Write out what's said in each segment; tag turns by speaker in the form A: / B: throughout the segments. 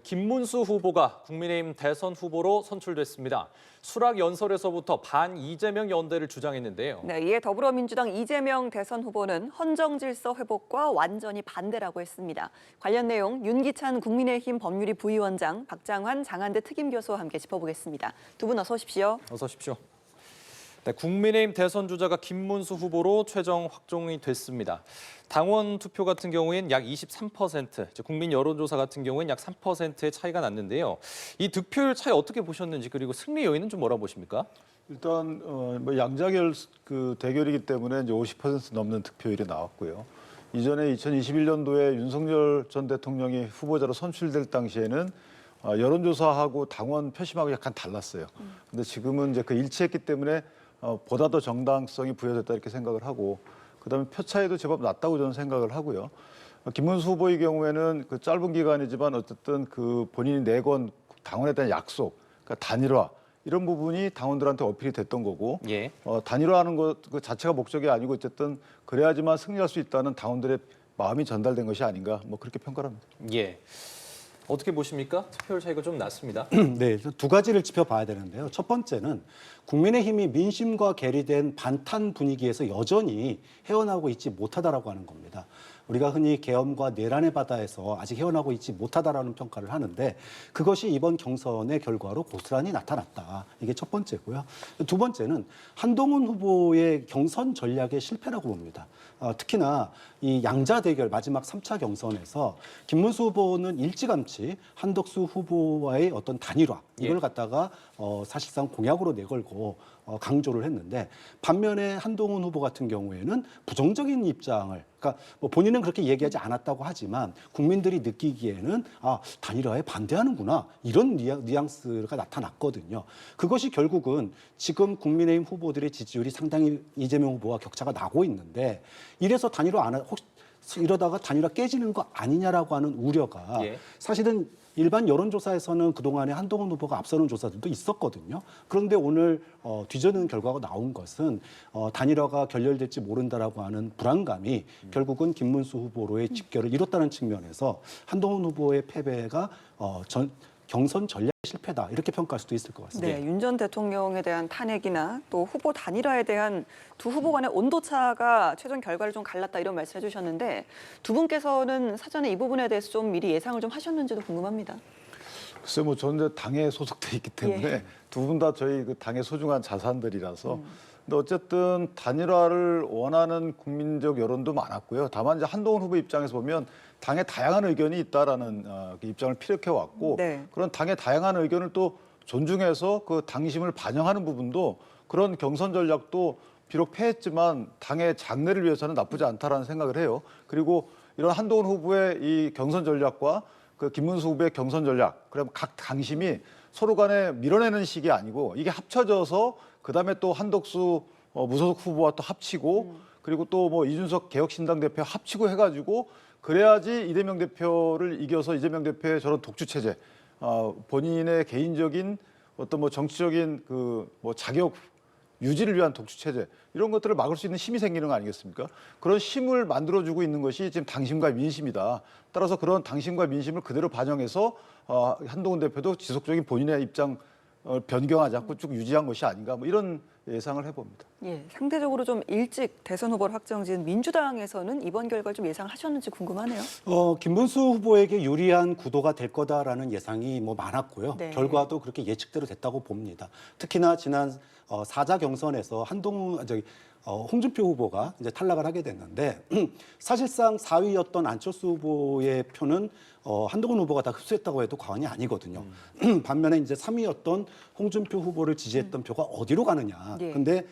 A: 김문수 후보가 국민의힘 대선 후보로 선출됐습니다. 수락 연설에서부터 반 이재명 연대를 주장했는데요.
B: 네, 이에 더불어민주당 이재명 대선 후보는 헌정 질서 회복과 완전히 반대라고 했습니다. 관련 내용 윤기찬 국민의힘 법률위 부위원장, 박장환 장한대 특임교수와 함께 짚어보겠습니다. 두 분 어서 오십시오.
A: 어서 오십시오. 네, 국민의힘 대선 주자가 김문수 후보로 최종 확정이 됐습니다. 당원 투표 같은 경우엔 약 23%, 국민 여론조사 같은 경우엔 약 3%의 차이가 났는데요. 이 득표율 차이 어떻게 보셨는지, 그리고 승리 요인은 좀 뭐라 보십니까?
C: 일단 양자결 대결이기 때문에 이제 50% 넘는 득표율이 나왔고요. 이전에 2021년도에 윤석열 전 대통령이 후보자로 선출될 당시에는 여론조사하고 당원 표심하고 약간 달랐어요. 근데 지금은 이제 그 일치했기 때문에 보다 더 정당성이 부여됐다 이렇게 생각을 하고, 그다음에 표 차이도 제법 낮다고 저는 생각을 하고요. 김문수 후보의 경우에는 그 짧은 기간이지만 어쨌든 그 본인이 내건 당원에 대한 약속, 그러니까 단일화 이런 부분이 당원들한테 어필이 됐던 거고,
A: 예.
C: 단일화하는 것 그 자체가 목적이 아니고 어쨌든 그래야지만 승리할 수 있다는 당원들의 마음이 전달된 것이 아닌가, 그렇게 평가를 합니다.
A: 예. 어떻게 보십니까? 투표율 차이가 좀 났습니다.
D: 네, 두 가지를 짚어봐야 되는데요. 첫 번째는 국민의힘이 민심과 괴리된 반탄 분위기에서 여전히 헤어나오고 있지 못하다라고 하는 겁니다. 우리가 흔히 계엄과 내란의 바다에서 아직 헤어나고 있지 못하다라는 평가를 하는데, 그것이 이번 경선의 결과로 고스란히 나타났다. 이게 첫 번째고요. 두 번째는 한동훈 후보의 경선 전략의 실패라고 봅니다. 특히나 이 양자 대결 마지막 3차 경선에서 김문수 후보는 일찌감치 한덕수 후보와의 어떤 단일화 이걸 갖다가 사실상 공약으로 내걸고 강조를 했는데, 반면에 한동훈 후보 같은 경우에는 부정적인 입장을, 그러니까 뭐 본인은 그렇게 얘기하지 않았다고 하지만 국민들이 느끼기에는 단일화에 반대하는구나, 이런 뉘앙스가 나타났거든요. 그것이 결국은 지금 국민의힘 후보들의 지지율이 상당히 이재명 후보와 격차가 나고 있는데, 이래서 단일화 안 하, 혹시 이러다가 단일화 깨지는 거 아니냐라고 하는 우려가 사실은 일반 여론조사에서는 그동안에 한동훈 후보가 앞서는 조사들도 있었거든요. 그런데 오늘 뒤져는 결과가 나온 것은 단일화가 결렬될지 모른다라고 하는 불안감이 결국은 김문수 후보로의 집결을 이뤘다는 측면에서 한동훈 후보의 패배가 경선 전략 실패다, 이렇게 평가할 수도 있을 것 같습니다.
B: 네, 윤 전 대통령에 대한 탄핵이나 또 후보 단일화에 대한 두 후보 간의 온도차가 최종 결과를 좀 갈랐다, 이런 말씀해 주셨는데, 두 분께서는 사전에 이 부분에 대해서 좀 미리 예상을 좀 하셨는지도 궁금합니다.
C: 글쎄 저는 당에 소속돼 있기 때문에 두 분 다 저희 그 당의 소중한 자산들이라서. 근데 어쨌든 단일화를 원하는 국민적 여론도 많았고요. 다만 이제 한동훈 후보 입장에서 보면 당에 다양한 의견이 있다라는 입장을 피력해 왔고, 그런 당의 다양한 의견을 또 존중해서 그 당심을 반영하는 부분도, 그런 경선 전략도 비록 패했지만 당의 장래를 위해서는 나쁘지 않다라는 생각을 해요. 그리고 이런 한동훈 후보의 이 경선 전략과 그 김문수 후보의 경선 전략, 그럼 각 당심이 서로 간에 밀어내는 식이 아니고 이게 합쳐져서 그다음에 또 한덕수 무소속 후보와 또 합치고, 그리고 또 뭐 이준석 개혁신당 대표 합치고 해가지고 그래야지 이재명 대표를 이겨서 이재명 대표의 저런 독주 체제, 본인의 개인적인 어떤 뭐 정치적인 그 뭐 자격 유지를 위한 독주 체제, 이런 것들을 막을 수 있는 힘이 생기는 거 아니겠습니까? 그런 힘을 만들어주고 있는 것이 지금 당심과 민심이다. 따라서 그런 당심과 민심을 그대로 반영해서 한동훈 대표도 지속적인 본인의 입장 변경하지 않고 쭉 유지한 것이 아닌가, 이런 예상을 해봅니다.
B: 예, 상대적으로 좀 일찍 대선 후보를 확정지은 민주당에서는 이번 결과를 좀 예상하셨는지 궁금하네요.
D: 김문수 후보에게 유리한 구도가 될 거다라는 예상이 많았고요. 결과도 그렇게 예측대로 됐다고 봅니다. 특히나 지난 4자 경선에서 홍준표 후보가 이제 탈락을 하게 됐는데, 사실상 4위였던 안철수 후보의 표는 한동훈 후보가 다 흡수했다고 해도 과언이 아니거든요. 반면에 이제 3위였던 홍준표 후보를 지지했던 표가 어디로 가느냐. 근데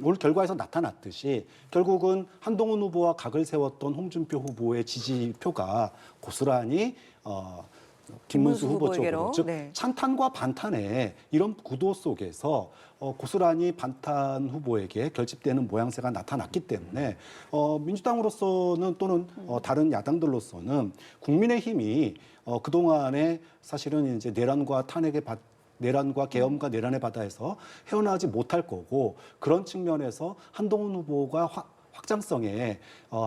D: 올 결과에서 나타났듯이 결국은 한동훈 후보와 각을 세웠던 홍준표 후보의 지지표가 고스란히 김문수 후보 쪽으로, 즉 찬탄과 반탄의 이런 구도 속에서 고스란히 반탄 후보에게 결집되는 모양새가 나타났기 때문에 민주당으로서는 또는 다른 야당들로서는 국민의힘이 그동안에 사실은 이제 내란과 계엄과 내란의 바다에서 헤어나지 못할 거고, 그런 측면에서 한동훈 후보가 확장성의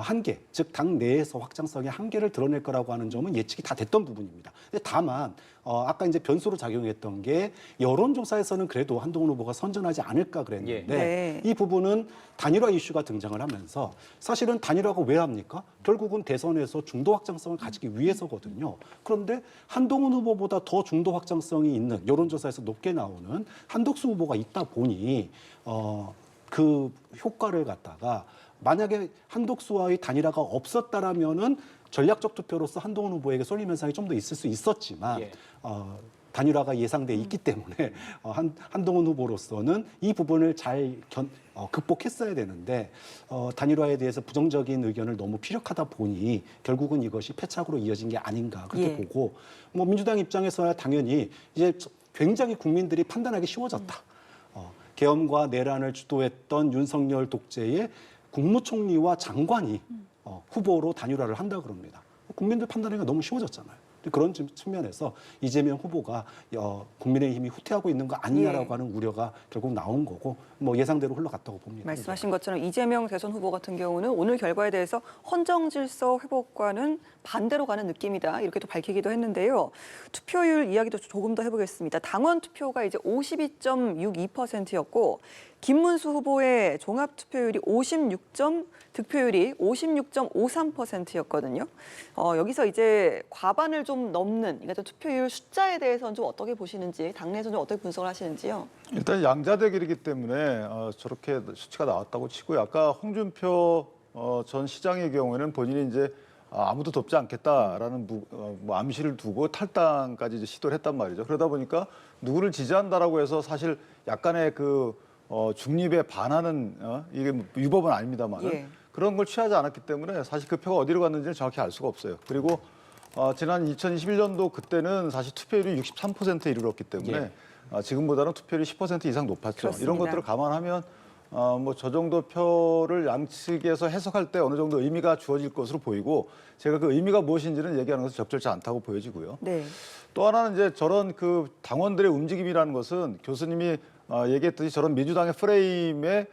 D: 한계, 즉 당 내에서 확장성의 한계를 드러낼 거라고 하는 점은 예측이 다 됐던 부분입니다. 근데 다만 아까 이제 변수로 작용했던 게 여론조사에서는 그래도 한동훈 후보가 선전하지 않을까 그랬는데
B: 네.
D: 이 부분은 단일화 이슈가 등장을 하면서 사실은 단일화가 왜 합니까? 결국은 대선에서 중도 확장성을 가지기 위해서거든요. 그런데 한동훈 후보보다 더 중도 확장성이 있는 여론조사에서 높게 나오는 한덕수 후보가 있다 보니 그 효과를 갖다가 만약에 한덕수와의 단일화가 없었다라면은 전략적 투표로서 한동훈 후보에게 쏠림 현상이 좀 더 있을 수 있었지만
A: 예.
D: 단일화가 예상돼 있기 때문에 한동훈 후보로서는 이 부분을 잘 극복했어야 되는데 단일화에 대해서 부정적인 의견을 너무 피력하다 보니 결국은 이것이 패착으로 이어진 게 아닌가 그렇게
B: 예.
D: 보고 뭐 민주당 입장에서야 당연히 이제 굉장히 국민들이 판단하기 쉬워졌다. 계엄과 내란을 주도했던 윤석열 독재의 국무총리와 장관이 후보로 단일화를 한다 그럽니다. 국민들 판단하기가 너무 쉬워졌잖아요. 그런 측면에서 이재명 후보가 국민의힘이 후퇴하고 있는 거 아니냐라고
B: 예.
D: 하는 우려가 결국 나온 거고 뭐 예상대로 흘러갔다고 봅니다.
B: 말씀하신 것처럼 이재명 대선 후보 같은 경우는 오늘 결과에 대해서 헌정 질서 회복과는 반대로 가는 느낌이다 이렇게 또 밝히기도 했는데요. 투표율 이야기도 조금 더 해보겠습니다. 당원 투표가 이제 52.62%였고 김문수 후보의 종합 투표율이 득표율이 56.53%였거든요. 여기서 이제 과반을 좀 넘는 그러니까 투표율 숫자에 대해서는 좀 어떻게 보시는지 당내에서 좀 어떻게 분석을 하시는지요?
C: 일단 양자 대결이기 때문에 저렇게 수치가 나왔다고 치고요. 아까 홍준표 전 시장의 경우에는 본인이 이제 아무도 돕지 않겠다라는 뭐 암시를 두고 탈당까지 이제 시도를 했단 말이죠. 그러다 보니까 누구를 지지한다라고 해서 사실 약간의 그 중립에 반하는 이게 위법은 아닙니다만
B: 예.
C: 그런 걸 취하지 않았기 때문에 사실 그 표가 어디로 갔는지는 정확히 알 수가 없어요. 그리고 지난 2021년도 그때는 사실 투표율이 63%에 이르렀기 때문에 지금보다는 투표율이 10% 이상 높았죠.
B: 그렇습니다.
C: 이런 것들을 감안하면 뭐 저 정도 표를 양측에서 해석할 때 어느 정도 의미가 주어질 것으로 보이고 제가 그 의미가 무엇인지는 얘기하는 것은 적절치 않다고 보여지고요.
B: 네.
C: 또 하나는 이제 저런 그 당원들의 움직임이라는 것은 교수님이 얘기했듯이 저런 민주당의 프레임에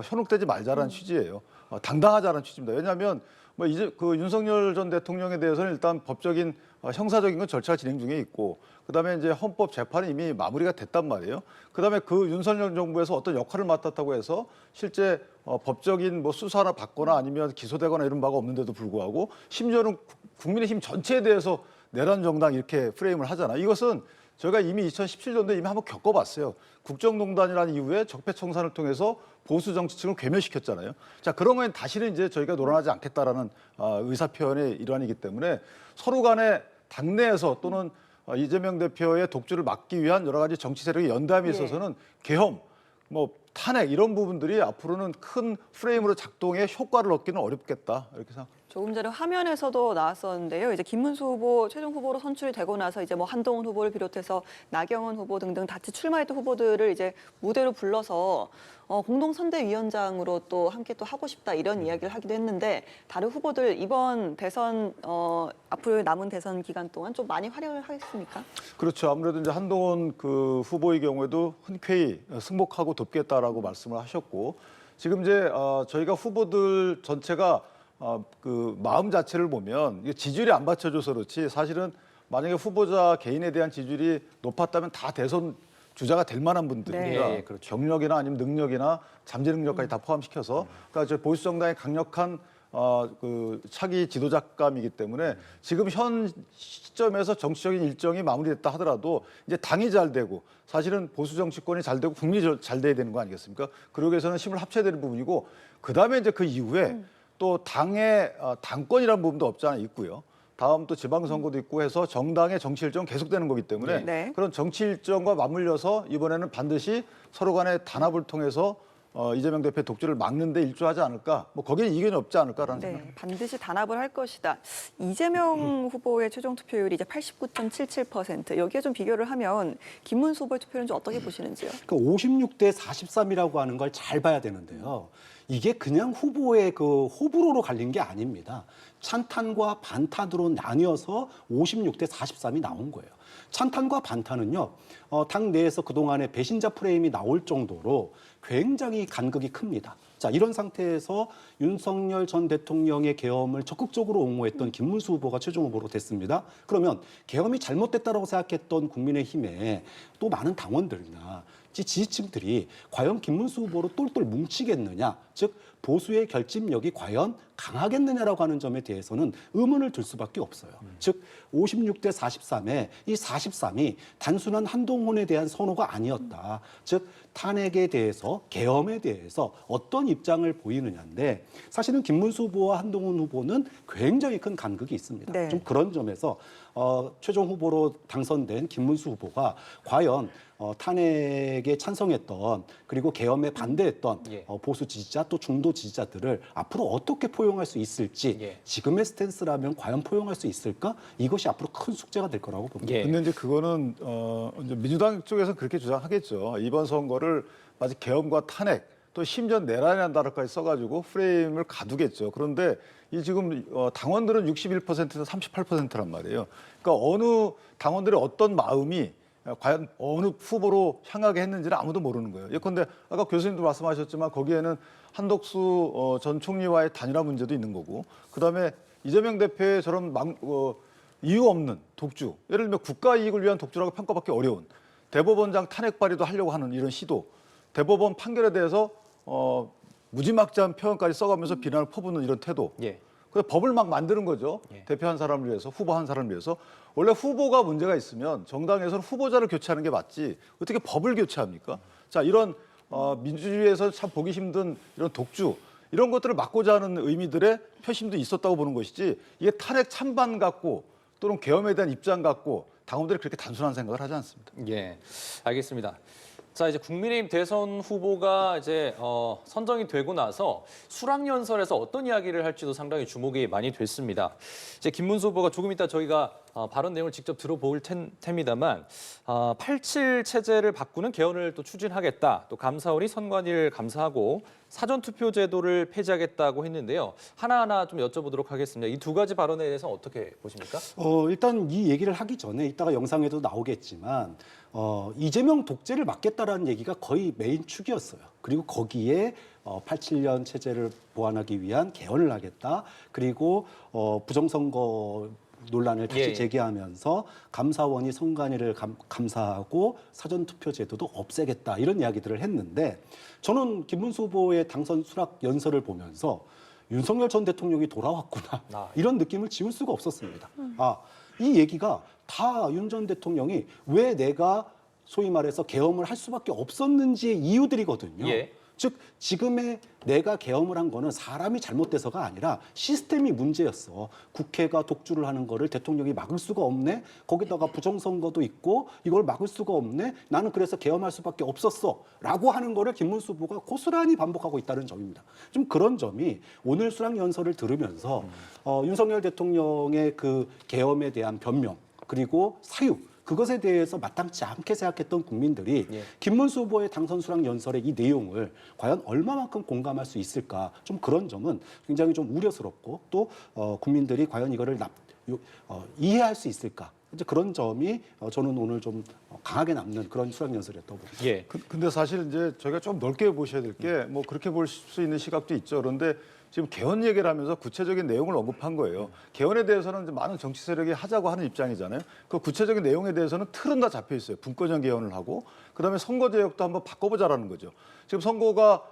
C: 현혹되지 말자라는 취지예요. 당당하자라는 취지입니다. 왜냐하면 뭐 이제 그 윤석열 전 대통령에 대해서는 일단 법적인 형사적인 건 절차가 진행 중에 있고 그다음에 이제 헌법 재판이 이미 마무리가 됐단 말이에요. 그다음에 그 윤석열 정부에서 어떤 역할을 맡았다고 해서 실제 법적인 뭐 수사나 받거나 아니면 기소되거나 이런 바가 없는데도 불구하고 심지어는 국민의힘 전체에 대해서 내란 정당 이렇게 프레임을 하잖아. 이것은 저희가 이미 2017년도에 이미 한번 겪어봤어요. 국정농단이라는 이후에 적폐청산을 통해서 보수 정치층을 괴멸시켰잖아요. 자, 그런 거엔 다시는 이제 저희가 놀아나지 않겠다라는 의사표현의 일환이기 때문에 서로 간에 당내에서 또는 이재명 대표의 독주를 막기 위한 여러 가지 정치 세력의 연대함에 있어서는 계엄, 뭐 탄핵 이런 부분들이 앞으로는 큰 프레임으로 작동해 효과를 얻기는 어렵겠다 이렇게 생각합니다.
B: 조금 전에 화면에서도 나왔었는데요. 이제 김문수 후보 최종 후보로 선출이 되고 나서 이제 뭐 한동훈 후보를 비롯해서 나경원 후보 등등 같이 출마했던 후보들을 이제 무대로 불러서 공동 선대위원장으로 또 함께 또 하고 싶다 이런 이야기를 하기도 했는데 다른 후보들 이번 대선 앞으로 남은 대선 기간 동안 좀 많이 활약을 하겠습니까?
C: 그렇죠. 아무래도 이제 한동훈 그 후보의 경우에도 흔쾌히 승복하고 돕겠다라고 말씀을 하셨고 지금 이제 저희가 후보들 전체가 그 마음 자체를 보면 이게 지지율이 안 받쳐줘서 그렇지 사실은 만약에 후보자 개인에 대한 지지율이 높았다면 다 대선 주자가 될 만한 분들입니다.
B: 네.
A: 그렇죠.
C: 경력이나 아니면 능력이나 잠재 능력까지 다 포함시켜서 그러니까 저 보수 정당의 강력한 그 차기 지도자감이기 때문에 지금 현 시점에서 정치적인 일정이 마무리됐다 하더라도 이제 당이 잘 되고 사실은 보수 정치권이 잘 되고 국민이 잘 돼야 되는 거 아니겠습니까? 그러기 위해서는 힘을 합쳐야 되는 부분이고 그다음에 이제 그 이후에 또 당의 당권이라는 부분도 없지 않아 있고요. 다음 또 지방선거도 있고 해서 정당의 정치 일정은 계속되는 거기 때문에
B: 네.
C: 그런 정치 일정과 맞물려서 이번에는 반드시 서로 간의 단합을 통해서 이재명 대표의 독주를 막는 데 일조하지 않을까. 뭐 거기에 이견이 없지 않을까라는 생각입니다.
B: 네, 반드시 단합을 할 것이다. 이재명 후보의 최종 투표율이 이제 89.77%. 여기에 좀 비교를 하면 김문수 후보의 투표율은 좀 어떻게 보시는지요?
D: 그 56대 43이라고 하는 걸 잘 봐야 되는데요. 이게 그냥 후보의 그 호불호로 갈린 게 아닙니다. 찬탄과 반탄으로 나뉘어서 56대 43이 나온 거예요. 찬탄과 반탄은요, 당 내에서 그동안의 배신자 프레임이 나올 정도로 굉장히 간극이 큽니다. 자, 이런 상태에서 윤석열 전 대통령의 계엄을 적극적으로 옹호했던 김문수 후보가 최종 후보로 됐습니다. 그러면 계엄이 잘못됐다고 생각했던 국민의힘에 또 많은 당원들이나 지지층들이 과연 김문수 후보로 똘똘 뭉치겠느냐, 즉 보수의 결집력이 과연 강하겠느냐라고 하는 점에 대해서는 의문을 들 수밖에 없어요. 즉 56대 43에 이 43이 단순한 한동훈에 대한 선호가 아니었다. 즉 탄핵에 대해서, 계엄에 대해서 어떤 입장을 보이느냐인데, 사실은 김문수 후보와 한동훈 후보는 굉장히 큰 간극이 있습니다.
B: 네.
D: 좀 그런 점에서 최종 후보로 당선된 김문수 후보가 과연 탄핵에 찬성했던, 그리고 계엄에 반대했던
A: 예.
D: 보수 지지자 또 중도 지지자들을 앞으로 어떻게 포용할 수 있을지,
A: 예.
D: 지금의 스탠스라면 과연 포용할 수 있을까? 이것이 앞으로 큰 숙제가 될 거라고 봅니다.
A: 예.
C: 근데 이제 그거는 이제 민주당 쪽에서 그렇게 주장하겠죠. 이번 선거를 마치 계엄과 탄핵 또 심지어 내란이란다라까지 써가지고 프레임을 가두겠죠. 그런데 이 지금 당원들은 61%에서 38%란 말이에요. 그러니까 어느 당원들의 어떤 마음이 과연 어느 후보로 향하게 했는지는 아무도 모르는 거예요. 예컨대 아까 교수님도 말씀하셨지만 거기에는 한덕수 전 총리와의 단일화 문제도 있는 거고, 그다음에 이재명 대표의 저런 이유 없는 독주, 예를 들면 국가 이익을 위한 독주라고 평가받기 어려운 대법원장 탄핵 발의도 하려고 하는 이런 시도, 대법원 판결에 대해서 무지막지한 표현까지 써가면서 비난을 퍼붓는 이런 태도.
A: 예.
C: 그래서 법을 막 만드는 거죠.
A: 예.
C: 대표 한 사람을 위해서, 후보 한 사람을 위해서. 원래 후보가 문제가 있으면 정당에서는 후보자를 교체하는 게 맞지 어떻게 법을 교체합니까? 자, 이런 민주주의에서 참 보기 힘든 이런 독주, 이런 것들을 막고자 하는 의미들의 표심도 있었다고 보는 것이지, 이게 탄핵 찬반 같고 또는 계엄에 대한 입장 같고 당원들이 그렇게 단순한 생각을 하지 않습니다.
A: 예, 알겠습니다. 자, 이제 국민의힘 대선 후보가 이제 선정이 되고 나서 수락연설에서 어떤 이야기를 할지도 상당히 주목이 많이 됐습니다. 이제 김문수 후보가 조금 이따 저희가 발언 내용을 직접 들어볼 텐입니다만 87 체제를 바꾸는 개헌을 또 추진하겠다. 또 감사원이 선관위를 감사하고 사전투표 제도를 폐지하겠다고 했는데요. 하나하나 좀 여쭤보도록 하겠습니다. 이 두 가지 발언에 대해서 어떻게 보십니까?
D: 일단 이 얘기를 하기 전에 이따가 영상에도 나오겠지만 이재명 독재를 막겠다라는 얘기가 거의 메인 축이었어요. 그리고 거기에 87년 체제를 보완하기 위한 개헌을 하겠다. 그리고 부정선거 논란을 다시
A: 예.
D: 제기하면서 감사원이 선관위를 감사하고 사전투표 제도도 없애겠다, 이런 이야기들을 했는데, 저는 김문수 후보의 당선 수락 연설을 보면서 윤석열 전 대통령이 돌아왔구나, 이런 느낌을 지울 수가 없었습니다. 이 얘기가 다 윤 전 대통령이 왜 내가 소위 말해서 계엄을 할 수밖에 없었는지의 이유들이거든요.
A: 예.
D: 즉 지금의 내가 계엄을 한 거는 사람이 잘못돼서가 아니라 시스템이 문제였어. 국회가 독주를 하는 거를 대통령이 막을 수가 없네. 거기다가 부정선거도 있고 이걸 막을 수가 없네. 나는 그래서 계엄할 수밖에 없었어. 라고 하는 거를 김문수 후보가 고스란히 반복하고 있다는 점입니다. 좀 그런 점이 오늘 수락연설을 들으면서 윤석열 대통령의 그 계엄에 대한 변명, 그리고 사유, 그것에 대해서 마땅치 않게 생각했던 국민들이
A: 예.
D: 김문수 후보의 당선 수락 연설의 이 내용을 과연 얼마만큼 공감할 수 있을까, 좀 그런 점은 굉장히 좀 우려스럽고, 또 국민들이 과연 이거를 이해할 수 있을까, 이제 그런 점이 저는 오늘 좀 강하게 남는 그런 수락 연설이었다고 봅니다.
A: 예.
C: 근데 사실 이제 저희가 좀 넓게 보셔야 될 게, 뭐 그렇게 볼 수 있는 시각도 있죠. 그런데 지금 개헌 얘기를 하면서 구체적인 내용을 언급한 거예요. 개헌에 대해서는 이제 많은 정치 세력이 하자고 하는 입장이잖아요. 그 구체적인 내용에 대해서는 틀은 다 잡혀 있어요. 분권형 개헌을 하고, 그다음에 선거제역도 한번 바꿔보자라는 거죠. 지금 선거가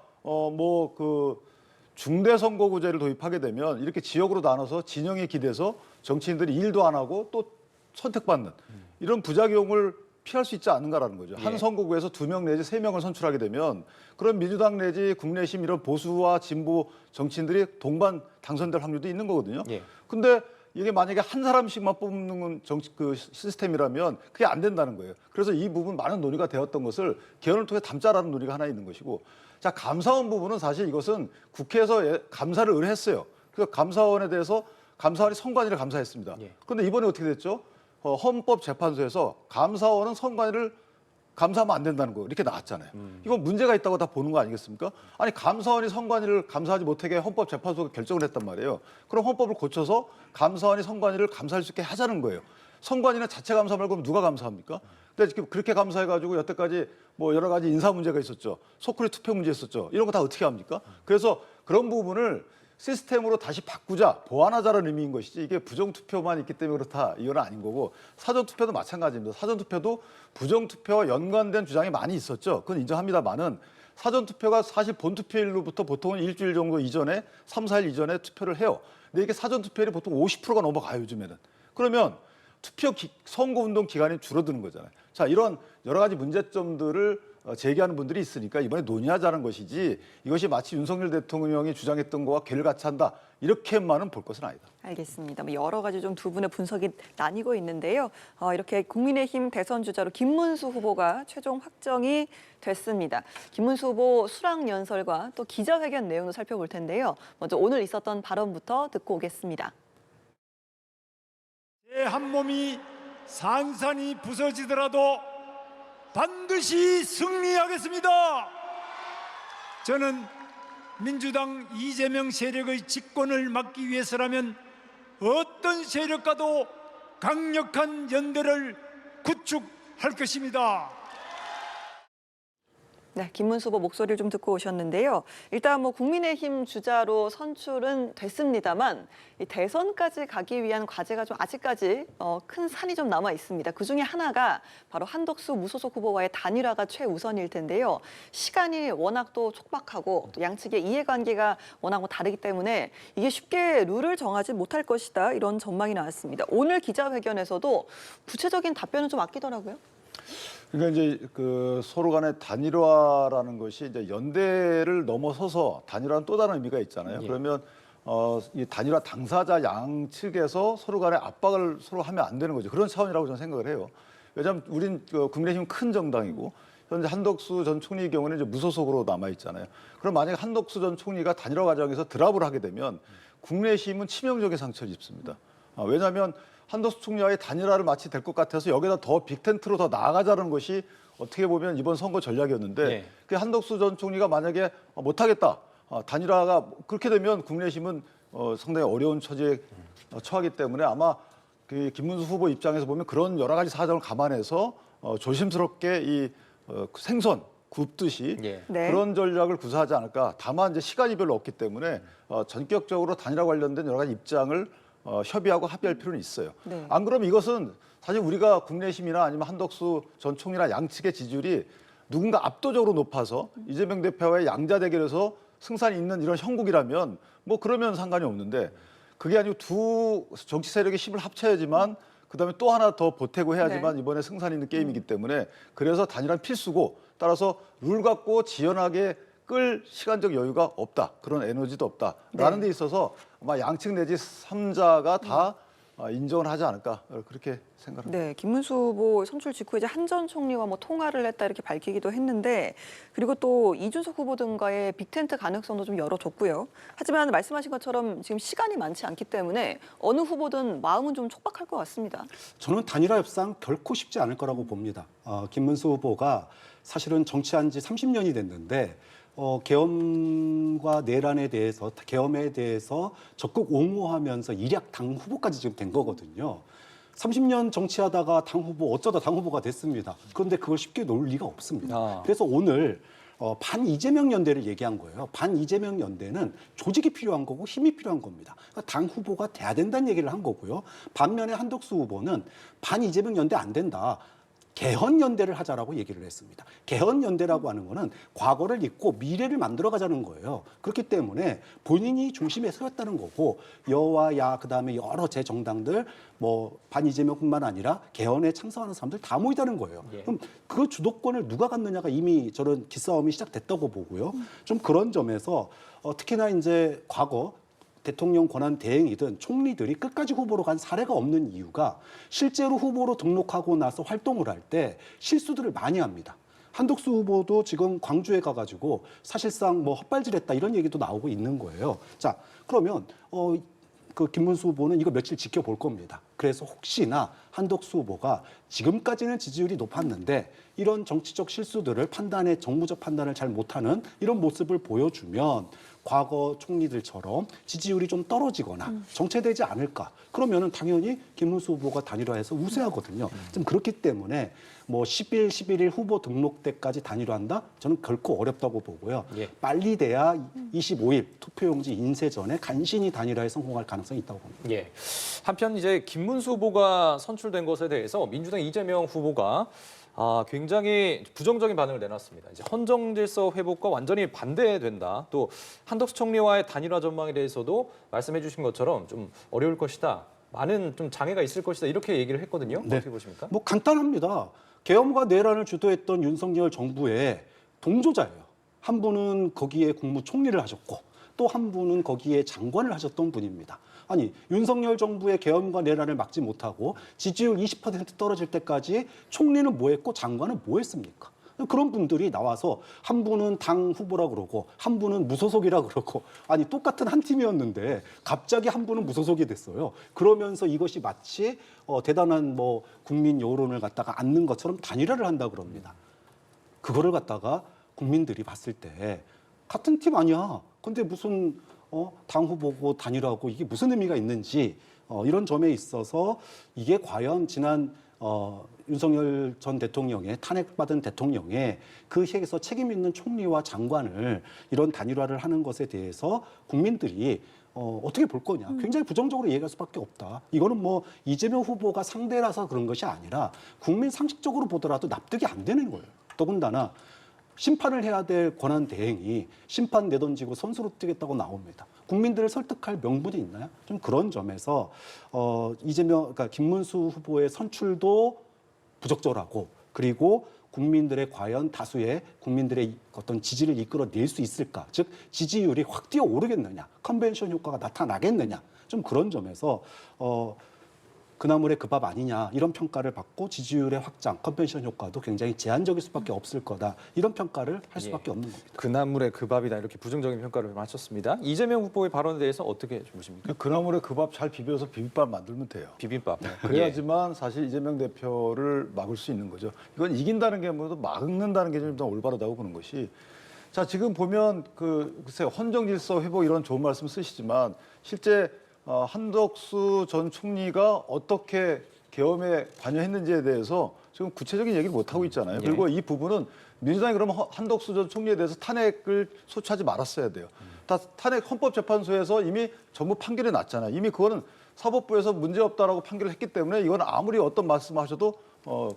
C: 중대 선거구제를 도입하게 되면 이렇게 지역으로 나눠서 진영에 기대서 정치인들이 일도 안 하고 또 선택받는 이런 부작용을 피할 수 있지 않는가라는 거죠. 한 선거구에서 2명 내지 3명을 선출하게 되면 그런 민주당 내지 국민의힘 이런 보수와 진보 정치인들이 동반 당선될 확률도 있는 거거든요.
A: 예.
C: 근데 이게 만약에 한 사람씩만 뽑는 그 시스템이라면 그게 안 된다는 거예요. 그래서 이 부분 많은 논의가 되었던 것을 개헌을 통해 담자라는 논의가 하나 있는 것이고, 자, 감사원 부분은 사실 이것은 국회에서 감사를 의뢰했어요. 그래서 감사원에 대해서 감사원이 선관위를 감사했습니다. 그런데 이번에 어떻게 됐죠? 헌법재판소에서 감사원은 선관위를 감사하면 안 된다는 거 이렇게 나왔잖아요. 이건 문제가 있다고 다 보는 거 아니겠습니까? 아니, 감사원이 선관위를 감사하지 못하게 헌법재판소가 결정을 했단 말이에요. 그럼 헌법을 고쳐서 감사원이 선관위를 감사할 수 있게 하자는 거예요. 선관위는 자체 감사 말고 누가 감사합니까? 근데 지금 그렇게 감사해가지고 여태까지 뭐 여러 가지 인사 문제가 있었죠. 소쿠리 투표 문제 있었죠. 이런 거 다 어떻게 합니까? 그래서 그런 부분을 시스템으로 다시 바꾸자, 보완하자는 의미인 것이지 이게 부정투표만 있기 때문에 그렇다 이건 아닌 거고 사전투표도 마찬가지입니다. 사전투표도 부정투표와 연관된 주장이 많이 있었죠. 그건 인정합니다만은 사전투표가 사실 본투표일로부터 보통은 일주일 정도 이전에 3, 4일 이전에 투표를 해요. 근데 이게 사전투표율이 보통 50%가 넘어가요 요즘에는. 그러면 선거운동 기간이 줄어드는 거잖아요. 자, 이런 여러 가지 문제점들을 제기하는 분들이 있으니까 이번에 논의하자는 것이지 이것이 마치 윤석열 대통령이 주장했던 거와 괴를 같이 한다 이렇게만은 볼 것은 아니다.
B: 알겠습니다. 뭐 여러 가지 좀 두 분의 분석이 나뉘고 있는데요. 이렇게 국민의힘 대선 주자로 김문수 후보가 최종 확정이 됐습니다. 김문수 후보 수락 연설과 또 기자회견 내용도 살펴볼 텐데요. 먼저 오늘 있었던 발언부터 듣고 오겠습니다.
E: 제 한 몸이 산산이 부서지더라도 반드시 승리하겠습니다. 저는 민주당 이재명 세력의 집권을 막기 위해서라면 어떤 세력과도 강력한 연대를 구축할 것입니다.
B: 네, 김문수 후보 목소리를 좀 듣고 오셨는데요. 일단 뭐 국민의힘 주자로 선출은 됐습니다만 이 대선까지 가기 위한 과제가 좀 아직까지 큰 산이 좀 남아 있습니다. 그 중에 하나가 바로 한덕수 무소속 후보와의 단일화가 최우선일 텐데요. 시간이 워낙 또 촉박하고 또 양측의 이해관계가 워낙 다르기 때문에 이게 쉽게 룰을 정하지 못할 것이다 이런 전망이 나왔습니다. 오늘 기자회견에서도 구체적인 답변은 좀 아끼더라고요.
C: 그러니까 이제 그 서로 간의 단일화라는 것이 이제 연대를 넘어서서 단일화는 또 다른 의미가 있잖아요.
A: 예.
C: 그러면 이 단일화 당사자 양측에서 서로 간의 압박을 서로 하면 안 되는 거죠. 그런 차원이라고 저는 생각을 해요. 왜냐하면 우린 국민의힘은 큰 정당이고 현재 한덕수 전 총리의 경우는 이제 무소속으로 남아 있잖아요. 그럼 만약에 한덕수 전 총리가 단일화 과정에서 드랍을 하게 되면 국민의힘은 치명적인 상처를 입습니다. 왜냐하면 한덕수 총리와의 단일화를 마치 될 것 같아서 여기다 더 빅텐트로 더 나아가자는 것이 어떻게 보면 이번 선거 전략이었는데
A: 네.
C: 그 한덕수 전 총리가 만약에 못하겠다. 단일화가 그렇게 되면 국민의힘은 상당히 어려운 처지에 처하기 때문에 아마 그 김문수 후보 입장에서 보면 그런 여러 가지 사정을 감안해서 조심스럽게 이 생선 굽듯이
A: 예.
B: 네.
C: 그런 전략을 구사하지 않을까. 다만 이제 시간이 별로 없기 때문에 전격적으로 단일화 관련된 여러 가지 입장을 협의하고 합의할 필요는 있어요.
B: 네.
C: 안 그러면 이것은 사실 우리가 국내심이나 아니면 한덕수 전 총리나 양측의 지지율이 누군가 압도적으로 높아서 이재명 대표와의 양자 대결에서 승산이 있는 이런 형국이라면 뭐 그러면 상관이 없는데 그게 아니고 두 정치 세력의 힘을 합쳐야지만 그다음에 또 하나 더 보태고 해야지만
B: 네.
C: 이번에 승산 있는 게임이기 때문에 그래서 단일화는 필수고 따라서 룰 갖고 지연하게 끌 시간적 여유가 없다. 그런 에너지도 없다라는
B: 네.
C: 데 있어서 아마 양측 내지 3자가 다 인정을 하지 않을까 그렇게 생각합니다.
B: 네, 김문수 후보 선출 직후 이제 한 전 총리와 뭐 통화를 했다 이렇게 밝히기도 했는데 그리고 또 이준석 후보 등과의 빅텐트 가능성도 좀 열어줬고요. 하지만 말씀하신 것처럼 지금 시간이 많지 않기 때문에 어느 후보든 마음은 좀 촉박할 것 같습니다.
D: 저는 단일화 협상 결코 쉽지 않을 거라고 봅니다. 김문수 후보가 사실은 정치한 지 30년이 됐는데 계엄과 내란에 대해서, 계엄에 대해서 적극 옹호하면서 일약 당 후보까지 지금 된 거거든요. 30년 정치하다가 당 후보, 어쩌다 당 후보가 됐습니다. 그런데 그걸 쉽게 놓을 리가 없습니다. 그래서 오늘 반 이재명 연대를 얘기한 거예요. 반 이재명 연대는 조직이 필요한 거고 힘이 필요한 겁니다. 그러니까 당 후보가 돼야 된다는 얘기를 한 거고요. 반면에 한덕수 후보는 반 이재명 연대 안 된다. 개헌연대를 하자라고 얘기를 했습니다. 개헌연대라고 하는 거는 과거를 잊고 미래를 만들어가자는 거예요. 그렇기 때문에 본인이 중심에 서였다는 거고 여와 야 그다음에 여러 제 정당들 뭐 반이재명뿐만 아니라 개헌에 참석하는 사람들 다 모이다는 거예요.
A: 예.
D: 그럼 그 주도권을 누가 갖느냐가 이미 저런 기싸움이 시작됐다고 보고요. 좀 그런 점에서 특히나 이제 과거 대통령 권한 대행이든 총리들이 끝까지 후보로 간 사례가 없는 이유가 실제로 후보로 등록하고 나서 활동을 할 때 실수들을 많이 합니다. 한덕수 후보도 지금 광주에 가가지고 사실상 뭐 헛발질했다 이런 얘기도 나오고 있는 거예요. 자, 그러면 그 김문수 후보는 이거 며칠 지켜볼 겁니다. 그래서 혹시나 한덕수 후보가 지금까지는 지지율이 높았는데 이런 정치적 실수들을 정무적 판단을 잘 못하는 이런 모습을 보여주면 과거 총리들처럼 지지율이 좀 떨어지거나 정체되지 않을까. 그러면은 당연히 김문수 후보가 단일화해서 우세하거든요. 좀 그렇기 때문에 뭐 10일, 11일 후보 등록 때까지 단일화한다? 저는 결코 어렵다고 보고요.
A: 예.
D: 빨리 돼야 25일 투표용지 인쇄 전에 간신히 단일화에 성공할 가능성이 있다고 봅니다.
A: 예. 한편 이제 김문수 후보가 선출된 것에 대해서 민주당 이재명 후보가 굉장히 부정적인 반응을 내놨습니다. 이제 헌정 질서 회복과 완전히 반대된다. 또 한덕수 총리와의 단일화 전망에 대해서도 말씀해 주신 것처럼 좀 어려울 것이다. 많은 좀 장애가 있을 것이다. 이렇게 얘기를 했거든요.
D: 네.
A: 어떻게 보십니까?
D: 뭐 간단합니다. 계엄과 내란을 주도했던 윤석열 정부의 동조자예요. 한 분은 거기에 국무총리를 하셨고 또 한 분은 거기에 장관을 하셨던 분입니다. 아니 윤석열 정부의 계엄과 내란을 막지 못하고 지지율 20% 떨어질 때까지 총리는 뭐 했고 장관은 뭐 했습니까? 그런 분들이 나와서 한 분은 당 후보라 그러고 한 분은 무소속이라 그러고 아니 똑같은 한 팀이었는데 갑자기 한 분은 무소속이 됐어요. 그러면서 이것이 마치 대단한 뭐 국민 여론을 갖다가 안는 것처럼 단일화를 한다 그럽니다. 그거를 갖다가 국민들이 봤을 때 같은 팀 아니야. 근데 무슨 당 후보고 단일화하고 이게 무슨 의미가 있는지 이런 점에 있어서 이게 과연 지난 윤석열 전 대통령의 탄핵받은 대통령의 그 해에서 책임 있는 총리와 장관을 이런 단일화를 하는 것에 대해서 국민들이 어떻게 볼 거냐. 굉장히 부정적으로 얘기할 수밖에 없다. 이거는 뭐 이재명 후보가 상대라서 그런 것이 아니라 국민 상식적으로 보더라도 납득이 안 되는 거예요. 더군다나 심판을 해야 될 권한 대행이 심판 내던지고 선수로 뛰겠다고 나옵니다. 국민들을 설득할 명분이 있나요? 좀 그런 점에서 그러니까 김문수 후보의 선출도 부적절하고 그리고 국민들의 과연 다수의 국민들의 어떤 지지를 이끌어낼 수 있을까? 즉 지지율이 확 뛰어오르겠느냐? 컨벤션 효과가 나타나겠느냐? 좀 그런 점에서 그나물의 그 밥 아니냐 이런 평가를 받고 지지율의 확장, 컨벤션 효과도 굉장히 제한적일 수밖에 없을 거다 이런 평가를 할 수밖에 없는 겁니다.
A: 그나물의 그 밥이다 이렇게 부정적인 평가를 마쳤습니다. 이재명 후보의 발언에 대해서 어떻게 보십니까?
C: 그나물에 그 밥 잘 비벼서 비빔밥 만들면 돼요.
A: 비빔밥.
C: 그래야지만 사실 이재명 대표를 막을 수 있는 거죠. 이건 이긴다는 게 뭐도 막는다는 게 좀 더 올바르다고 보는 것이. 자, 지금 보면 글쎄요, 헌정 질서 회복 이런 좋은 말씀 쓰시지만 실제 한덕수 전 총리가 어떻게 계엄에 관여했는지에 대해서 지금 구체적인 얘기를 못 하고 있잖아요.
A: 예.
C: 그리고 이 부분은 민주당이 그러면 한덕수 전 총리에 대해서 탄핵을 소추하지 말았어야 돼요. 다 탄핵 헌법재판소에서 이미 전부 판결이 났잖아요. 이미 그거는 사법부에서 문제없다라고 판결을 했기 때문에 이건 아무리 어떤 말씀하셔도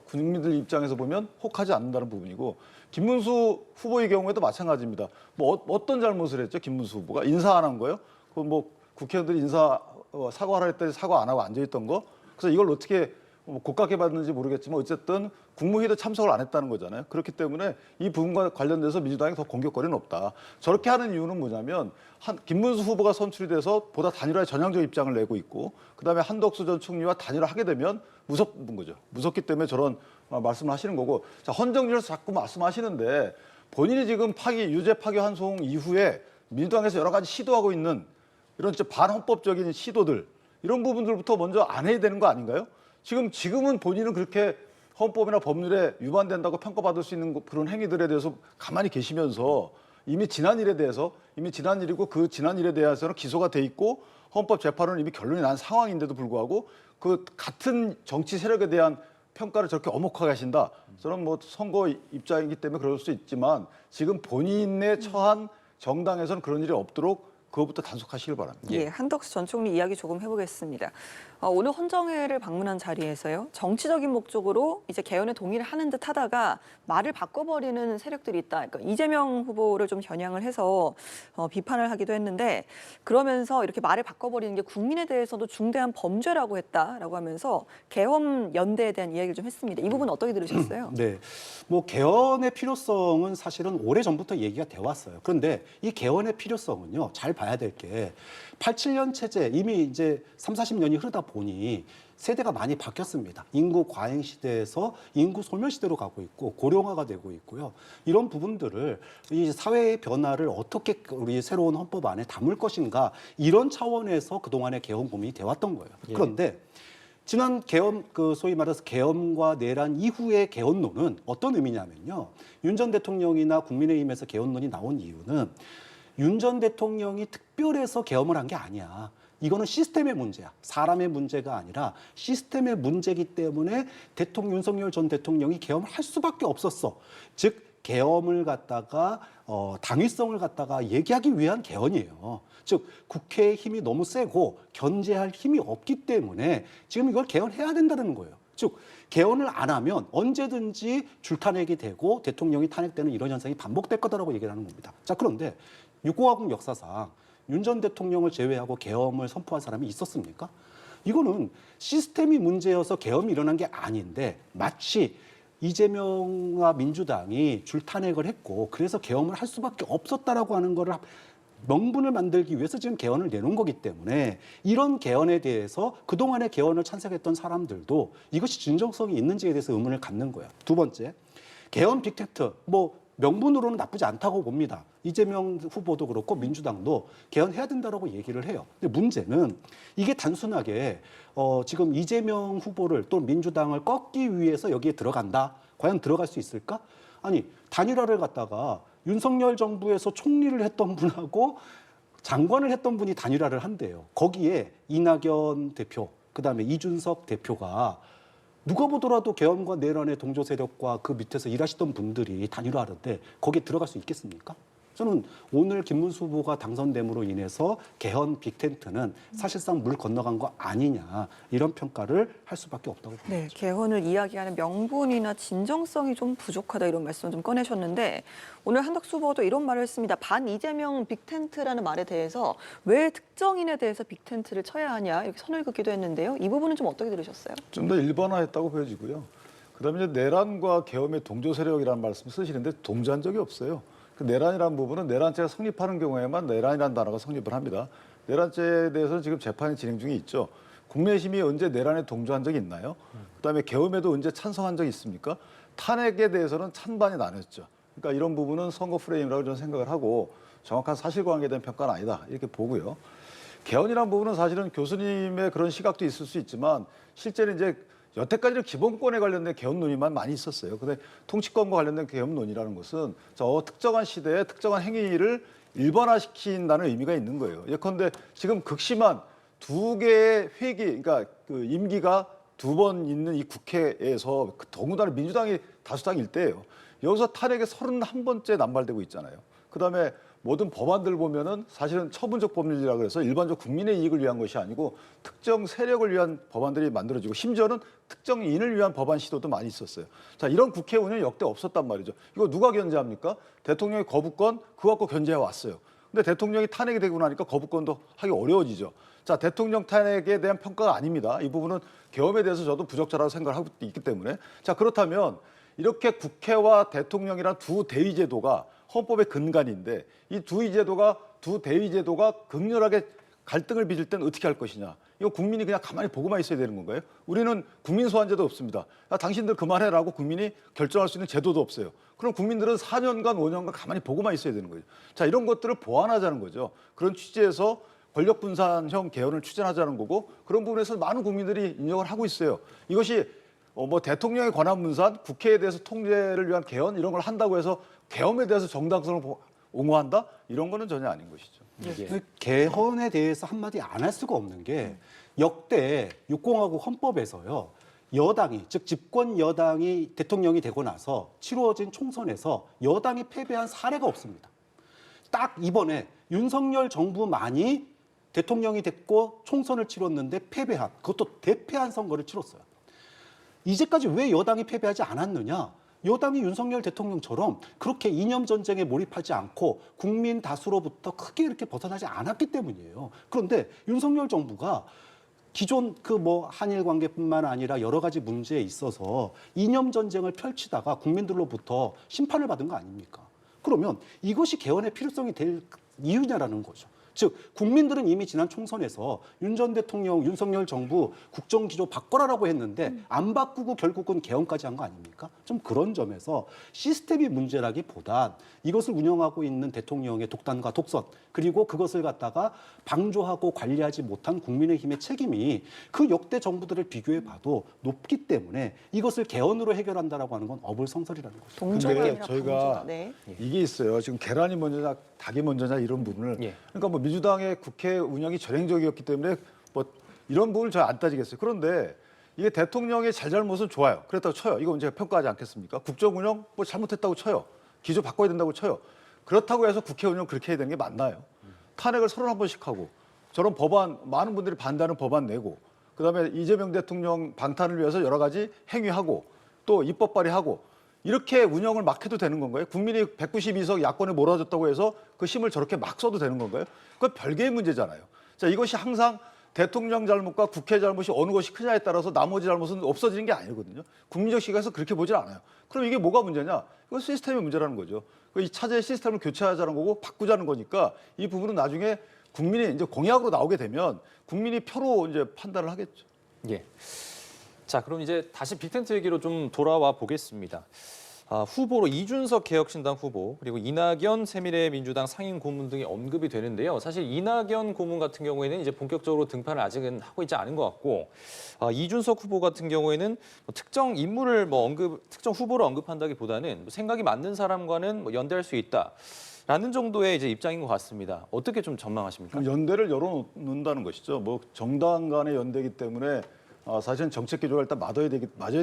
C: 국민들 입장에서 보면 혹하지 않는다는 부분이고 김문수 후보의 경우에도 마찬가지입니다. 뭐 어떤 잘못을 했죠? 김문수 후보가 인사 안 한 거예요? 그 뭐 국회의원들이 사과하라 했더니 사과 안 하고 앉아있던 거. 그래서 이걸 어떻게 고깝게 받는지 모르겠지만 어쨌든 국무회의도 참석을 안 했다는 거잖아요. 그렇기 때문에 이 부분과 관련돼서 민주당이 더 공격거리는 없다. 저렇게 하는 이유는 뭐냐면 김문수 후보가 선출이 돼서 보다 단일화에 전향적 입장을 내고 있고 그다음에 한덕수 전 총리와 단일화하게 되면 무섭은 거죠. 무섭기 때문에 저런 말씀을 하시는 거고. 자, 헌정질서 자꾸 말씀하시는데 본인이 지금 유죄 파기환송 이후에 민주당에서 여러 가지 시도하고 있는 이런 진짜 반헌법적인 시도들 이런 부분들부터 먼저 안 해야 되는 거 아닌가요? 지금은 본인은 그렇게 헌법이나 법률에 위반된다고 평가받을 수 있는 그런 행위들에 대해서 가만히 계시면서 이미 지난 일에 대해서 이미 지난 일이고 그 지난 일에 대해서는 기소가 돼 있고 헌법재판은 이미 결론이 난 상황인데도 불구하고 그 같은 정치 세력에 대한 평가를 저렇게 엄혹하게 하신다. 저는 뭐 선거 입장이기 때문에 그럴 수 있지만 지금 본인의 처한 정당에서는 그런 일이 없도록 그것부터 단속하시길 바랍니다.
B: 예, 한덕수 전 총리 이야기 조금 해보겠습니다. 오늘 헌정회를 방문한 자리에서요. 정치적인 목적으로 이제 개헌에 동의를 하는 듯 하다가 말을 바꿔버리는 세력들이 있다. 그러니까 이재명 후보를 좀 겨냥을 해서 비판을 하기도 했는데 그러면서 이렇게 말을 바꿔버리는 게 국민에 대해서도 중대한 범죄라고 했다라고 하면서 계엄 연대에 대한 이야기를 좀 했습니다. 이 부분 어떻게 들으셨어요?
D: 네, 뭐 개헌의 필요성은 사실은 오래 전부터 얘기가 돼 왔어요. 그런데 이 개헌의 필요성은요, 잘 봐야 될 게 87년 체제 이미 이제 40년이 흐르다 보니 세대가 많이 바뀌었습니다. 인구 과잉 시대에서 인구 소멸 시대로 가고 있고 고령화가 되고 있고요. 이런 부분들을 이 사회의 변화를 어떻게 우리 새로운 헌법 안에 담을 것인가 이런 차원에서 그동안의 개헌 고민이 돼 왔던 거예요. 그런데 지난 개헌 소위 말해서 계엄과 내란 이후의 개헌론은 어떤 의미냐면요. 윤 전 대통령이나 국민의힘에서 개헌론이 나온 이유는 윤 전 대통령이 특별해서 계엄을 한 게 아니야. 이거는 시스템의 문제야. 사람의 문제가 아니라 시스템의 문제이기 때문에 윤석열 전 대통령이 계엄을 할 수밖에 없었어. 즉 계엄을 갖다가 당위성을 갖다가 얘기하기 위한 개헌이에요. 즉 국회의 힘이 너무 세고 견제할 힘이 없기 때문에 지금 이걸 개헌해야 된다는 거예요. 즉 개헌을 안 하면 언제든지 줄탄핵이 되고 대통령이 탄핵되는 이런 현상이 반복될 거다라고 얘기를 하는 겁니다. 자, 그런데 6.5화국 역사상 윤 전 대통령을 제외하고 계엄을 선포한 사람이 있었습니까? 이거는 시스템이 문제여서 계엄이 일어난 게 아닌데 마치 이재명과 민주당이 줄탄핵을 했고 그래서 계엄을 할 수밖에 없었다라고 하는 거를 명분을 만들기 위해서 지금 개헌을 내놓은 거기 때문에 이런 개헌에 대해서 그동안의 개헌을 찬성했던 사람들도 이것이 진정성이 있는지에 대해서 의문을 갖는 거예요. 두 번째, 개헌 빅텐트 명분으로는 나쁘지 않다고 봅니다. 이재명 후보도 그렇고 민주당도 개헌해야 된다라고 얘기를 해요. 근데 문제는 이게 단순하게 지금 이재명 후보를 또 민주당을 꺾기 위해서 여기에 들어간다. 과연 들어갈 수 있을까? 아니 단일화를 갖다가 윤석열 정부에서 총리를 했던 분하고 장관을 했던 분이 단일화를 한대요. 거기에 이낙연 대표, 그다음에 이준석 대표가 누가 보더라도 계엄과 내란의 동조 세력과 그 밑에서 일하시던 분들이 단일화하는데 거기에 들어갈 수 있겠습니까? 저는 오늘 김문수 후보가 당선됨으로 인해서 개헌 빅텐트는 사실상 물 건너간 거 아니냐 이런 평가를 할 수밖에 없다고 봅니다.
B: 네, 개헌을 이야기하는 명분이나 진정성이 좀 부족하다 이런 말씀 좀 꺼내셨는데 오늘 한덕수 후보도 이런 말을 했습니다. 반 이재명 빅텐트라는 말에 대해서 왜 특정인에 대해서 빅텐트를 쳐야 하냐 이렇게 선을 긋기도 했는데요. 이 부분은 좀 어떻게 들으셨어요?
C: 좀 더 일반화했다고 보여지고요. 그다음에 이제 내란과 계엄의 동조 세력이라는 말씀 쓰시는데 동조한 적이 없어요. 그 내란이라는 부분은 내란죄가 성립하는 경우에만 내란이라는 단어가 성립을 합니다. 내란죄에 대해서는 지금 재판이 진행 중에 있죠. 국민의힘이 언제 내란에 동조한 적이 있나요? 그다음에 계엄에도 언제 찬성한 적이 있습니까? 탄핵에 대해서는 찬반이 나뉘었죠. 그러니까 이런 부분은 선거 프레임이라고 저는 생각을 하고 정확한 사실관계에 대한 평가는 아니다 이렇게 보고요. 개헌이라는 부분은 사실은 교수님의 그런 시각도 있을 수 있지만 실제는 이제 여태까지는 기본권에 관련된 개헌 논의만 많이 있었어요. 근데 통치권과 관련된 개헌 논의라는 것은 저 특정한 시대에 특정한 행위를 일반화시킨다는 의미가 있는 거예요. 예컨대 지금 극심한 두 개의 회기, 그러니까 그 임기가 두 번 있는 이 국회에서 더군다나 민주당이 다수당일 때예요. 여기서 탄핵의 31번째 남발되고 있잖아요. 그다음에 모든 법안들 보면은 사실은 처분적 법률이라고 해서 일반적 국민의 이익을 위한 것이 아니고 특정 세력을 위한 법안들이 만들어지고 심지어는 특정인을 위한 법안 시도도 많이 있었어요. 자, 이런 국회 운영이 역대 없었단 말이죠. 이거 누가 견제합니까? 대통령의 거부권 그거 갖고 견제해 왔어요. 근데 대통령이 탄핵이 되고 나니까 거부권도 하기 어려워지죠. 자, 대통령 탄핵에 대한 평가가 아닙니다. 이 부분은 계엄에 대해서 저도 부적절하다고 생각을 하고 있기 때문에. 자, 그렇다면 이렇게 국회와 대통령이란 두 대의제도가 헌법의 근간인데 이 두 대의제도가 극렬하게 갈등을 빚을 땐 어떻게 할 것이냐. 이거 국민이 그냥 가만히 보고만 있어야 되는 건가요? 우리는 국민 소환제도 없습니다. 야, 당신들 그만해라고 국민이 결정할 수 있는 제도도 없어요. 그럼 국민들은 4년간 5년간 가만히 보고만 있어야 되는 거죠. 자, 이런 것들을 보완하자는 거죠. 그런 취지에서 권력 분산형 개헌을 추진하자는 거고 그런 부분에서 많은 국민들이 인정을 하고 있어요. 이것이 대통령의 권한 분산, 국회에 대해서 통제를 위한 개헌 이런 걸 한다고 해서 계엄에 대해서 정당성을 옹호한다? 이런 거는 전혀 아닌 것이죠.
D: 그 개헌에 대해서 한마디 안 할 수가 없는 게 역대 6공화국 헌법에서요. 여당이, 즉 집권 여당이 대통령이 되고 나서 치루어진 총선에서 여당이 패배한 사례가 없습니다. 딱 이번에 윤석열 정부만이 대통령이 됐고 총선을 치렀는데 패배한, 그것도 대패한 선거를 치렀어요. 이제까지 왜 여당이 패배하지 않았느냐? 여당이 윤석열 대통령처럼 그렇게 이념 전쟁에 몰입하지 않고 국민 다수로부터 크게 이렇게 벗어나지 않았기 때문이에요. 그런데 윤석열 정부가 기존 한일 관계뿐만 아니라 여러 가지 문제에 있어서 이념 전쟁을 펼치다가 국민들로부터 심판을 받은 거 아닙니까? 그러면 이것이 개헌의 필요성이 될 이유냐라는 거죠. 즉 국민들은 이미 지난 총선에서 윤 전 대통령, 윤석열 정부 국정기조 바꿔라라고 했는데 안 바꾸고 결국은 개헌까지 한 거 아닙니까? 좀 그런 점에서 시스템이 문제라기보단 이것을 운영하고 있는 대통령의 독단과 독선 그리고 그것을 갖다가 방조하고 관리하지 못한 국민의힘의 책임이 그 역대 정부들을 비교해 봐도 높기 때문에 이것을 개헌으로 해결한다라고 하는 건 어불성설이라는 거죠.
B: 동조가
C: 근데
B: 아니라
C: 저희가
B: 방조다. 네.
C: 이게 있어요. 지금 계란이 먼저냐 닭이 먼저냐 이런 부분을
A: 예.
C: 그러니까 뭐 민주당의 국회 운영이 전행적이었기 때문에 뭐 이런 부분을 저희 안 따지겠어요. 그런데 이게 대통령의 잘잘못은 좋아요. 그랬다고 쳐요. 이건 제가 평가하지 않겠습니까? 국정 운영 뭐 잘못했다고 쳐요. 기조 바꿔야 된다고 쳐요. 그렇다고 해서 국회 운영 그렇게 해야 되는 게 맞나요? 탄핵을 31번씩 하고 저런 법안 많은 분들이 반대하는 법안 내고 그다음에 이재명 대통령 방탄을 위해서 여러 가지 행위하고 또 입법 발의하고 이렇게 운영을 막 해도 되는 건가요? 국민이 192석 야권에 몰아줬다고 해서 그 힘을 저렇게 막 써도 되는 건가요? 그건 별개의 문제잖아요. 자, 이것이 항상 대통령 잘못과 국회 잘못이 어느 것이 크냐에 따라서 나머지 잘못은 없어지는 게 아니거든요. 국민적 시각에서 그렇게 보질 않아요. 그럼 이게 뭐가 문제냐? 이건 시스템의 문제라는 거죠. 이 차제의 시스템을 교체하자는 거고 바꾸자는 거니까 이 부분은 나중에 국민이 이제 공약으로 나오게 되면 국민이 표로 이제 판단을 하겠죠.
A: 예. 자, 그럼 이제 다시 빅텐트 얘기로 좀 돌아와 보겠습니다. 후보로 이준석 개혁신당 후보 그리고 이낙연 새미래민주당 상임 고문 등이 언급이 되는데요. 사실 이낙연 고문 같은 경우에는 이제 본격적으로 등판을 아직은 하고 있지 않은 것 같고 이준석 후보 같은 경우에는 뭐 특정 인물을 특정 후보를 언급한다기보다는 뭐 생각이 맞는 사람과는 뭐 연대할 수 있다. 라는 정도의 이제 입장인 것 같습니다. 어떻게 좀 전망하십니까?
C: 연대를 열어놓는다는 것이죠. 뭐 정당 간의 연대이기 때문에 사실은 정책 기조가 일단 맞아야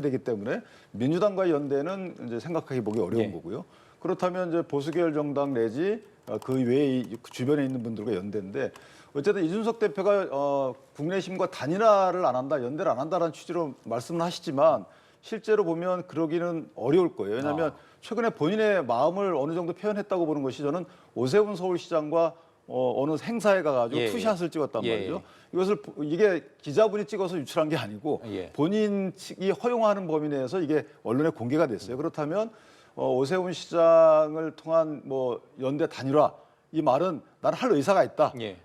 C: 되기 때문에 민주당과의 연대는 이제 생각하기 보기 어려운
A: 예.
C: 거고요. 그렇다면 이제 보수계열 정당 내지 그 외에 주변에 있는 분들과 연대인데 어쨌든 이준석 대표가 국민의힘과 단일화를 안 한다, 연대를 안 한다라는 취지로 말씀을 하시지만 실제로 보면 그러기는 어려울 거예요. 왜냐하면 최근에 본인의 마음을 어느 정도 표현했다고 보는 것이 저는 오세훈 서울시장과 어느 행사에 가가지고
A: 예,
C: 투샷을 찍었단
A: 예,
C: 말이죠.
A: 예.
C: 이게 기자분이 찍어서 유출한 게 아니고
A: 예.
C: 본인 측이 허용하는 범위 내에서 이게 언론에 공개가 됐어요. 그렇다면 오세훈 시장을 통한 뭐 연대 단일화 이 말은 나는 할 의사가 있다.
A: 예.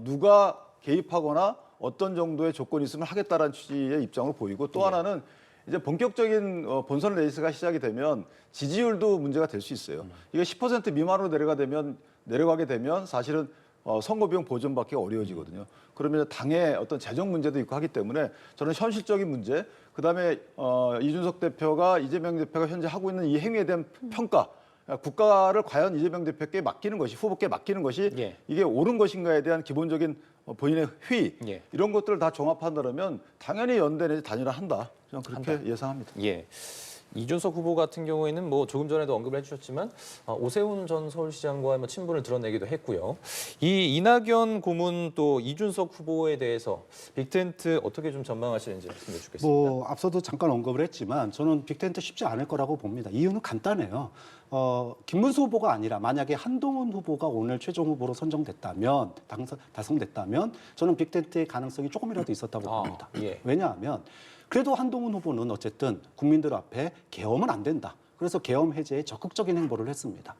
C: 누가 개입하거나 어떤 정도의 조건이 있으면 하겠다라는 취지의 입장으로 보이고 또 하나는 이제 본격적인 본선 레이스가 시작이 되면 지지율도 문제가 될 수 있어요. 이게 10% 미만으로 내려가게 되면 사실은 선거 비용 보전받기 어려워지거든요. 그러면 당의 어떤 재정 문제도 있고 하기 때문에 저는 현실적인 문제, 그다음에 이준석 대표가 이재명 대표가 현재 하고 있는 이 행위에 대한 평가, 국가를 과연 이재명 대표께 맡기는 것이 후보께 맡기는 것이
A: 예.
C: 이게 옳은 것인가에 대한 기본적인 본인의 회의
A: 예.
C: 이런 것들을 다 종합한다면 당연히 연대 내지 단일화한다. 저는 그렇게 예상합니다.
A: 예. 이준석 후보 같은 경우에는 뭐 조금 전에도 언급을 해주셨지만 오세훈 전 서울시장과의 뭐 친분을 드러내기도 했고요. 이 이낙연 고문 또 이준석 후보에 대해서 빅텐트 어떻게 좀 전망하시는지 말씀해 주겠습니다.
D: 뭐 앞서도 잠깐 언급을 했지만 저는 빅텐트 쉽지 않을 거라고 봅니다. 이유는 간단해요. 김문수 후보가 아니라 만약에 한동훈 후보가 오늘 최종 후보로 선정됐다면 당선됐다면 저는 빅텐트의 가능성이 조금이라도 있었다고 봅니다.
A: 예.
D: 왜냐하면 그래도 한동훈 후보는 어쨌든 국민들 앞에 계엄은 안 된다. 그래서 계엄 해제에 적극적인 행보를 했습니다.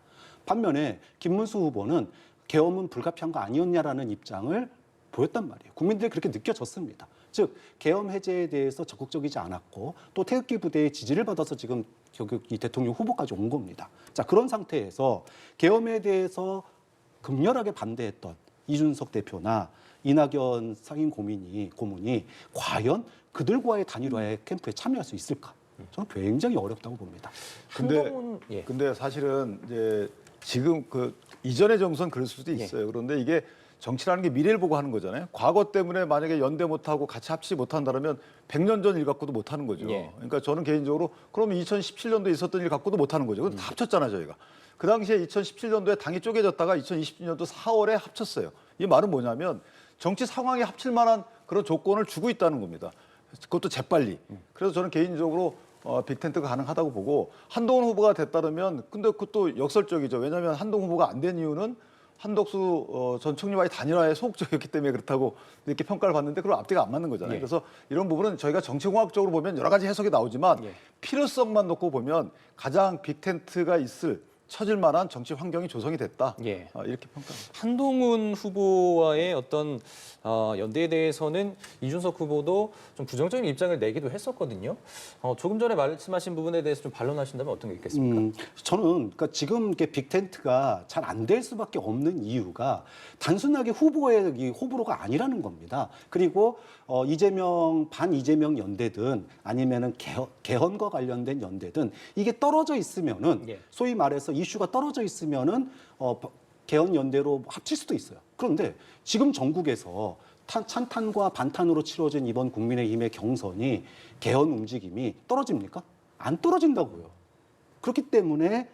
D: 반면에 김문수 후보는 계엄은 불가피한 거 아니었냐라는 입장을 보였단 말이에요. 국민들이 그렇게 느껴졌습니다. 즉 계엄 해제에 대해서 적극적이지 않았고 또 태극기 부대의 지지를 받아서 지금 결국 이 대통령 후보까지 온 겁니다. 자, 그런 상태에서 계엄에 대해서 극렬하게 반대했던 이준석 대표나 이낙연 상임 고문이 과연 그들과의 단일화의 캠프에 참여할 수 있을까? 저는 굉장히 어렵다고 봅니다.
C: 근데 사실은 이제 지금 그 이전의 정선 그럴 수도 있어요. 그런데 이게 정치라는 게 미래를 보고 하는 거잖아요. 과거 때문에 만약에 연대 못하고 같이 합치지 못한다면 100년 전 일 갖고도 못하는 거죠.
A: 예.
C: 그러니까 저는 개인적으로 그러면 2017년도에 있었던 일 갖고도 못하는 거죠. 근데 다 합쳤잖아요, 저희가. 그 당시에 2017년도에 당이 쪼개졌다가 2020년도 4월에 합쳤어요. 이 말은 뭐냐면 정치 상황에 합칠 만한 그런 조건을 주고 있다는 겁니다. 그것도 재빨리. 그래서 저는 개인적으로 빅텐트가 가능하다고 보고 한동훈 후보가 됐다면 근데 그것도 역설적이죠. 왜냐하면 한동훈 후보가 안 된 이유는 한덕수 전 총리와의 단일화에 소극적이었기 때문에 그렇다고 이렇게 평가를 받는데 그럼 앞뒤가 안 맞는 거잖아요.
A: 예.
C: 그래서 이런 부분은 저희가 정치공학적으로 보면 여러 가지 해석이 나오지만
A: 예.
C: 필요성만 놓고 보면 가장 빅텐트가 있을 처질 만한 정치 환경이 조성이 됐다.
A: 예.
C: 이렇게 평가합니다.
A: 한동훈 후보와의 어떤 연대에 대해서는 이준석 후보도 좀 부정적인 입장을 내기도 했었거든요. 조금 전에 말씀하신 부분에 대해서 좀 반론하신다면 어떤 게 있겠습니까?
D: 저는 그러니까 지금 이게 빅텐트가 잘 안 될 수밖에 없는 이유가 단순하게 후보의 이 호불호가 아니라는 겁니다. 그리고 반 이재명 연대든 아니면은 개헌과 관련된 연대든 이게 떨어져 있으면은
A: 예.
D: 소위 말해서 이슈가 떨어져 있으면은 개헌 연대로 합칠 수도 있어요. 그런데 지금 전국에서 찬탄과 반탄으로 치러진 이번 국민의힘의 경선이 개헌 움직임이 떨어집니까? 안 떨어진다고요. 그렇기 때문에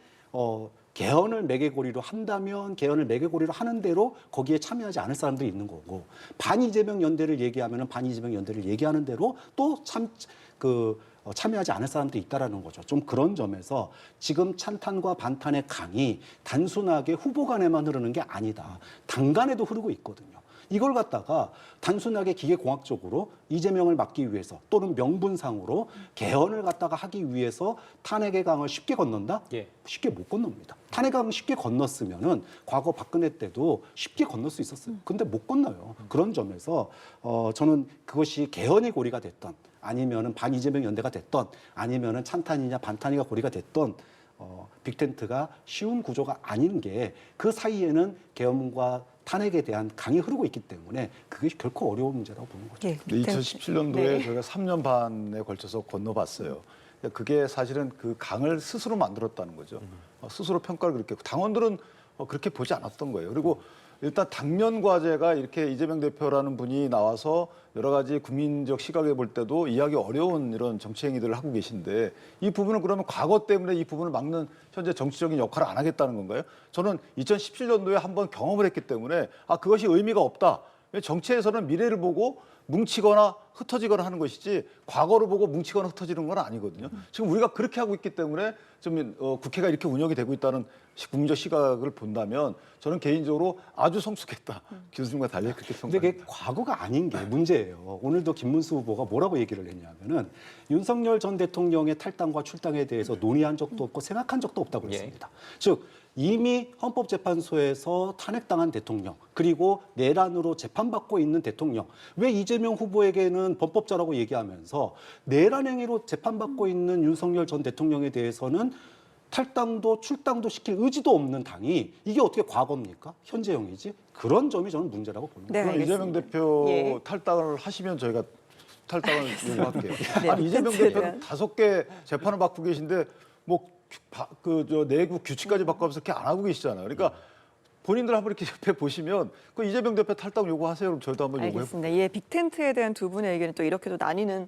D: 개헌을 매개고리로 한다면 개헌을 매개고리로 하는 대로 거기에 참여하지 않을 사람들이 있는 거고 반 이재명 연대를 얘기하면은 반 이재명 연대를 얘기하는 대로 또 참여하지 않을 사람들이 있다라는 거죠. 좀 그런 점에서 지금 찬탄과 반탄의 강이 단순하게 후보 간에만 흐르는 게 아니다. 당 간에도 흐르고 있거든요. 이걸 갖다가 단순하게 기계공학적으로 이재명을 막기 위해서 또는 명분상으로 개헌을 갖다가 하기 위해서 탄핵의 강을 쉽게 건넌다?
A: 예.
D: 쉽게 못 건넙니다. 탄핵 강을 쉽게 건넜으면은 과거 박근혜 때도 쉽게 건널 수 있었어요. 근데 못 건너요. 그런 점에서 저는 그것이 개헌의 고리가 됐던 아니면은 반 이재명 연대가 됐던 아니면은 찬탄이냐 반탄이가 고리가 됐던 빅텐트가 쉬운 구조가 아닌 게 그 사이에는 개헌과 탄핵에 대한 강이 흐르고 있기 때문에 그게 결코 어려운 문제라고 보는 거죠.
B: 예,
C: 2017년도에
B: 네.
C: 저희가 3년 반에 걸쳐서 건너봤어요. 그게 사실은 그 강을 스스로 만들었다는 거죠. 스스로 평가를 그렇게 했고 당원들은 그렇게 보지 않았던 거예요. 그리고 일단 당면 과제가 이렇게 이재명 대표라는 분이 나와서 여러 가지 국민적 시각에 볼 때도 이해하기 어려운 이런 정치 행위들을 하고 계신데 이 부분은 그러면 과거 때문에 이 부분을 막는 현재 정치적인 역할을 안 하겠다는 건가요? 저는 2017년도에 한번 경험을 했기 때문에 그것이 의미가 없다. 정치에서는 미래를 보고 뭉치거나 흩어지거나 하는 것이지 과거를 보고 뭉치거나 흩어지는 건 아니거든요. 지금 우리가 그렇게 하고 있기 때문에 좀 국회가 이렇게 운영이 되고 있다는 국민적 시각을 본다면 저는 개인적으로 아주 성숙했다. 교수님과 달리 그렇게
D: 근데
C: 평가합니다.
D: 그게 과거가 아닌 게 문제예요. 오늘도 김문수 후보가 뭐라고 얘기를 했냐면은 윤석열 전 대통령의 탈당과 출당에 대해서 논의한 적도 없고 생각한 적도 없다고
A: 예.
D: 했습니다. 즉 이미 헌법재판소에서 탄핵당한 대통령 그리고 내란으로 재판받고 있는 대통령 왜 이재명 후보에게는 범법자라고 얘기하면서 내란 행위로 재판받고 있는 윤석열 전 대통령에 대해서는 탈당도 출당도 시킬 의지도 없는 당이 이게 어떻게 과거입니까? 현재형이지? 그런 점이 저는 문제라고 봅니다.
B: 네,
C: 그럼 이재명
B: 알겠습니다.
C: 대표
B: 예.
C: 탈당을 하시면 저희가 탈당을 요구할게요.
B: 네,
C: 아니 이재명
B: 빅텐트에
C: 대표는
B: 대한.
C: 5개 재판을 받고 계신데 내국 규칙까지 바꿔서 그렇게 안 하고 계시잖아요. 그러니까 본인들 한번 이렇게 옆에 보시면 그 이재명 대표 탈당 요구하세요. 그럼 저희도 한번 요구해.
B: 알겠습니다. 예, 빅텐트에 대한 두 분의 의견을 또 이렇게도 나뉘는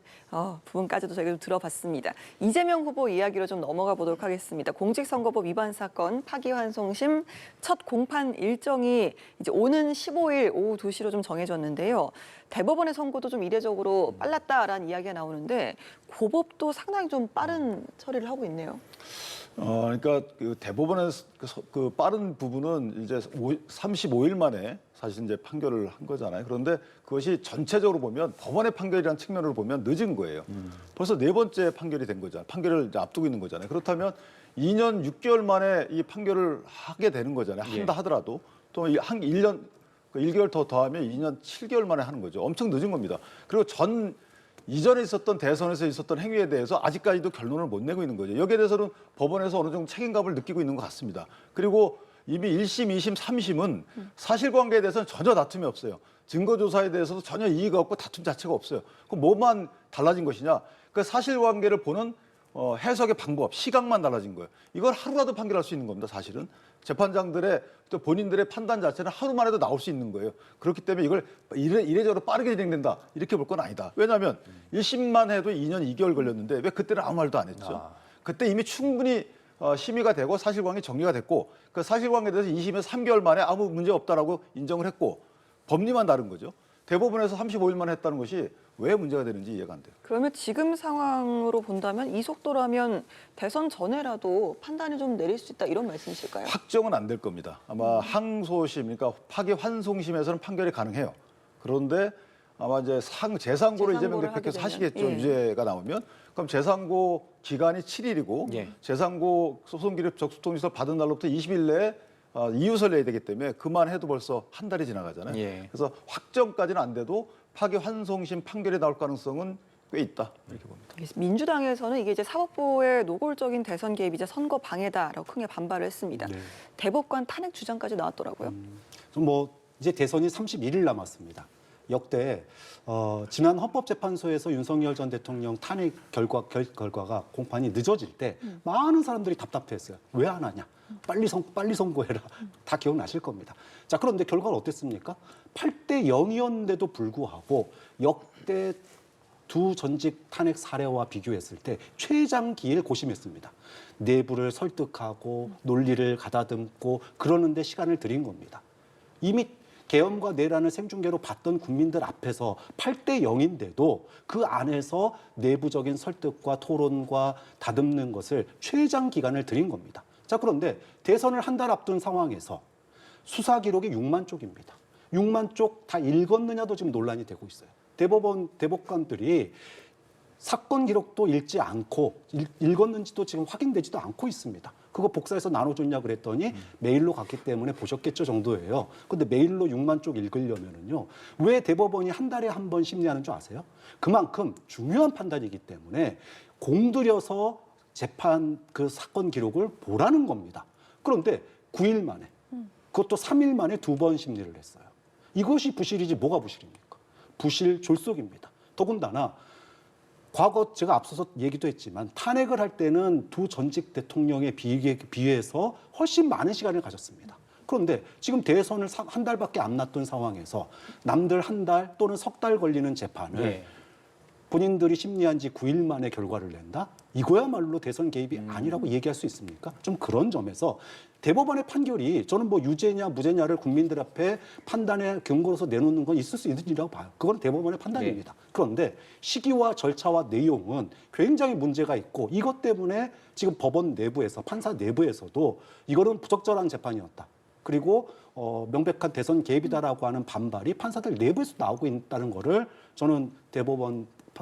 B: 부분까지도 저희가 좀 들어봤습니다. 이재명 후보 이야기로 좀 넘어가 보도록 하겠습니다. 공직선거법 위반 사건 파기환송심 첫 공판 일정이 이제 오는 15일 오후 2시로 좀 정해졌는데요. 대법원의 선고도 좀 이례적으로 빨랐다라는 이야기가 나오는데 고법도 상당히 좀 빠른 처리를 하고 있네요.
C: 그러니까 그 대법원의 그 빠른 부분은 이제 35일 만에 사실 이제 판결을 한 거잖아요. 그런데 그것이 전체적으로 보면 법원의 판결이라는 측면으로 보면 늦은 거예요. 벌써 4번째 판결이 된 거잖아요. 판결을 이제 앞두고 있는 거잖아요. 그렇다면 2년 6개월 만에 이 판결을 하게 되는 거잖아요. 한다 하더라도 또 한 1년 1개월 더 더하면 2년 7개월 만에 하는 거죠. 엄청 늦은 겁니다. 그리고 이전에 있었던 대선에서 있었던 행위에 대해서 아직까지도 결론을 못 내고 있는 거죠. 여기에 대해서는 법원에서 어느 정도 책임감을 느끼고 있는 것 같습니다. 그리고 이미 1심, 2심, 3심은 사실관계에 대해서는 전혀 다툼이 없어요. 증거조사에 대해서도 전혀 이의가 없고 다툼 자체가 없어요. 그럼 뭐만 달라진 것이냐? 그 사실관계를 보는 해석의 방법, 시각만 달라진 거예요. 이걸 하루라도 판결할 수 있는 겁니다, 사실은. 재판장들의 또 본인들의 판단 자체는 하루만 해도 나올 수 있는 거예요. 그렇기 때문에 이걸 이례적으로 빠르게 진행된다, 이렇게 볼 건 아니다. 왜냐하면 1심만 해도 2년 2개월 걸렸는데 왜 그때는 아무 말도 안 했죠? 그때 이미 충분히 심의가 되고 사실관계 정리가 됐고 그 사실관계에 대해서 2심에서 3개월 만에 아무 문제 없다라고 인정을 했고 법리만 다른 거죠. 대법원에서 35일 만에 했다는 것이 왜 문제가 되는지 이해가 안 돼요.
B: 그러면 지금 상황으로 본다면 이 속도라면 대선 전에라도 판단을 좀 내릴 수 있다 이런 말씀이실까요?
C: 확정은 안 될 겁니다. 아마 항소심, 그러니까 파기환송심에서는 판결이 가능해요. 그런데 아마 이제 재상고를 이재명
B: 재상고를
C: 대표께서
B: 하게 되면,
C: 하시겠죠.
B: 예.
C: 유죄가 나오면. 그럼 재상고 기간이 7일이고
A: 예.
C: 재상고 소송 기록 적수통지서 받은 날로부터 20일 내에 이유서를 내야 되기 때문에 그만해도 벌써 한 달이 지나가잖아요.
A: 예.
C: 그래서 확정까지는 안 돼도 파기환송심 판결이 나올 가능성은 꽤 있다 이렇게 봅니다.
B: 민주당에서는 이게 이제 사법부의 노골적인 대선 개입이자 선거 방해다라고 크게 반발을 했습니다.
D: 네.
B: 대법관 탄핵 주장까지 나왔더라고요.
D: 뭐 이제 대선이 31일 남았습니다. 역대 지난 헌법재판소에서 윤석열 전 대통령 탄핵 결과가 공판이 늦어질 때 많은 사람들이 답답했어요. 왜 안 하냐? 빨리 선고해라. 다 기억나실 겁니다. 자, 그런데 결과는 어땠습니까? 8대 0이었는데도 불구하고 역대 두 전직 탄핵 사례와 비교했을 때 최장기일 고심했습니다. 내부를 설득하고 논리를 가다듬고 그러는데 시간을 들인 겁니다. 이미 계엄과 내란을 생중계로 봤던 국민들 앞에서 8대 0인데도 그 안에서 내부적인 설득과 토론과 다듬는 것을 최장 기간을 들인 겁니다. 자, 그런데 대선을 한 달 앞둔 상황에서 수사 기록이 6만 쪽입니다. 6만 쪽 다 읽었느냐도 지금 논란이 되고 있어요. 대법관들이 사건 기록도 읽지 않고 읽었는지도 지금 확인되지도 않고 있습니다. 그거 복사해서 나눠줬냐 그랬더니 메일로 갔기 때문에 보셨겠죠 정도예요. 근데 메일로 6만 쪽 읽으려면은요. 왜 대법원이 한 달에 한 번 심리하는 줄 아세요? 그만큼 중요한 판단이기 때문에 공들여서 재판 그 사건 기록을 보라는 겁니다. 그런데 9일 만에 그것도 3일 만에 2번 심리를 했어요. 이것이 부실이지 뭐가 부실입니까? 부실 졸속입니다. 더군다나 과거 제가 앞서서 얘기도 했지만 탄핵을 할 때는 두 전직 대통령에 비해서 훨씬 많은 시간을 가졌습니다. 그런데 지금 대선을 한 달밖에 안 남았던 상황에서 남들 한 달 또는 석 달 걸리는 재판을
A: 예.
D: 본인들이 심리한 지 9일 만에 결과를 낸다? 이거야말로 대선 개입이 아니라고 얘기할 수 있습니까? 좀 그런 점에서 대법원의 판결이 저는 뭐 유죄냐 무죄냐를 국민들 앞에 판단의 근거로서 내놓는 건 있을 수 있는 일이라고 봐요. 그건 대법원의 판단입니다. 그런데 시기와 절차와 내용은 굉장히 문제가 있고 이것 때문에 지금 법원 내부에서 판사 내부에서도 이거는 부적절한 재판이었다. 그리고 명백한 대선 개입이다라고 하는 반발이 판사들 내부에서 나오고 있다는 거를 저는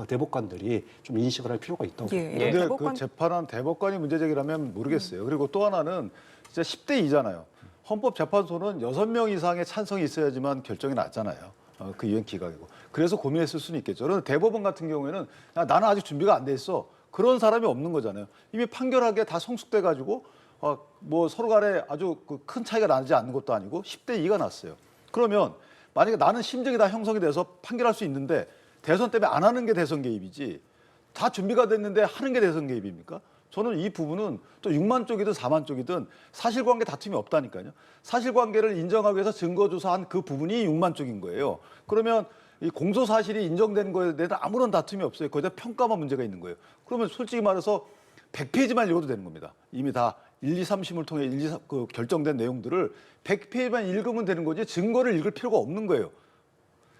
D: 대법관들이 좀 인식을 할 필요가 있다고 봅니다.
B: 예,
C: 그런데
B: 대법관-
C: 그 재판은 대법관이 문제제기라면 모르겠어요. 그리고 또 하나는 진짜 10대 2잖아요. 헌법재판소는 6명 이상의 찬성이 있어야지만 결정이 났잖아요. 그 이행 기각이고. 그래서 고민했을 수는 있겠죠. 그런데 대법원 같은 경우에는 야, 나는 아직 준비가 안 돼 있어. 그런 사람이 없는 거잖아요. 이미 판결하기에 다 성숙돼 가지고 뭐 서로 간에 아주 큰 차이가 나지 않는 것도 아니고 10대 2가 났어요. 그러면 만약에 나는 심증이 다 형성이 돼서 판결할 수 있는데 대선 때문에 안 하는 게 대선 개입이지 다 준비가 됐는데 하는 게 대선 개입입니까? 저는 이 부분은 또 6만 쪽이든 4만 쪽이든 사실관계 다툼이 없다니까요. 사실관계를 인정하기 위해서 증거조사한 그 부분이 6만 쪽인 거예요. 그러면 이 공소사실이 인정된 거에 대해서 아무런 다툼이 없어요. 거기다 평가만 문제가 있는 거예요. 그러면 솔직히 말해서 100페이지만 읽어도 되는 겁니다. 이미 다 1, 2, 3심을 통해 결정된 내용들을 100페이지만 읽으면 되는 거지 증거를 읽을 필요가 없는 거예요.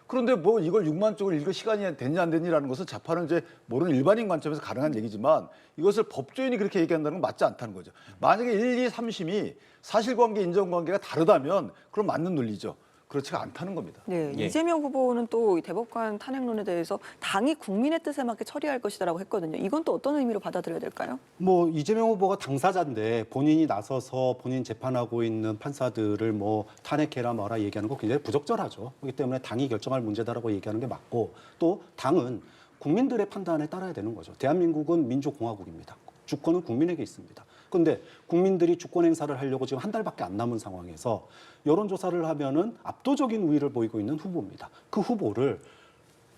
C: 그런데 뭐 이걸 6만 쪽을 읽을 시간이 됐냐 안 됐냐라는 것은 재판은 이제 모르는 일반인 관점에서 가능한 얘기지만 이것을 법조인이 그렇게 얘기한다는 건 맞지 않다는 거죠. 만약에 1, 2, 3심이 사실관계, 인정관계가 다르다면 그럼 맞는 논리죠. 그렇지가 않다는 겁니다.
B: 네,
A: 예.
B: 이재명 후보는 또 이 대법관 탄핵론에 대해서 당이 국민의 뜻에 맞게 처리할 것이다라고 했거든요. 이건 또 어떤 의미로 받아들여야 될까요?
D: 뭐 이재명 후보가 당사자인데 본인이 나서서 본인 재판하고 있는 판사들을 뭐 탄핵해라 뭐라 얘기하는 거 굉장히 부적절하죠. 그렇기 때문에 당이 결정할 문제다라고 얘기하는 게 맞고 또 당은 국민들의 판단에 따라야 되는 거죠. 대한민국은 민주공화국입니다. 주권은 국민에게 있습니다. 그런데 국민들이 주권 행사를 하려고 지금 한 달밖에 안 남은 상황에서 여론조사를 하면은 압도적인 우위를 보이고 있는 후보입니다. 그 후보를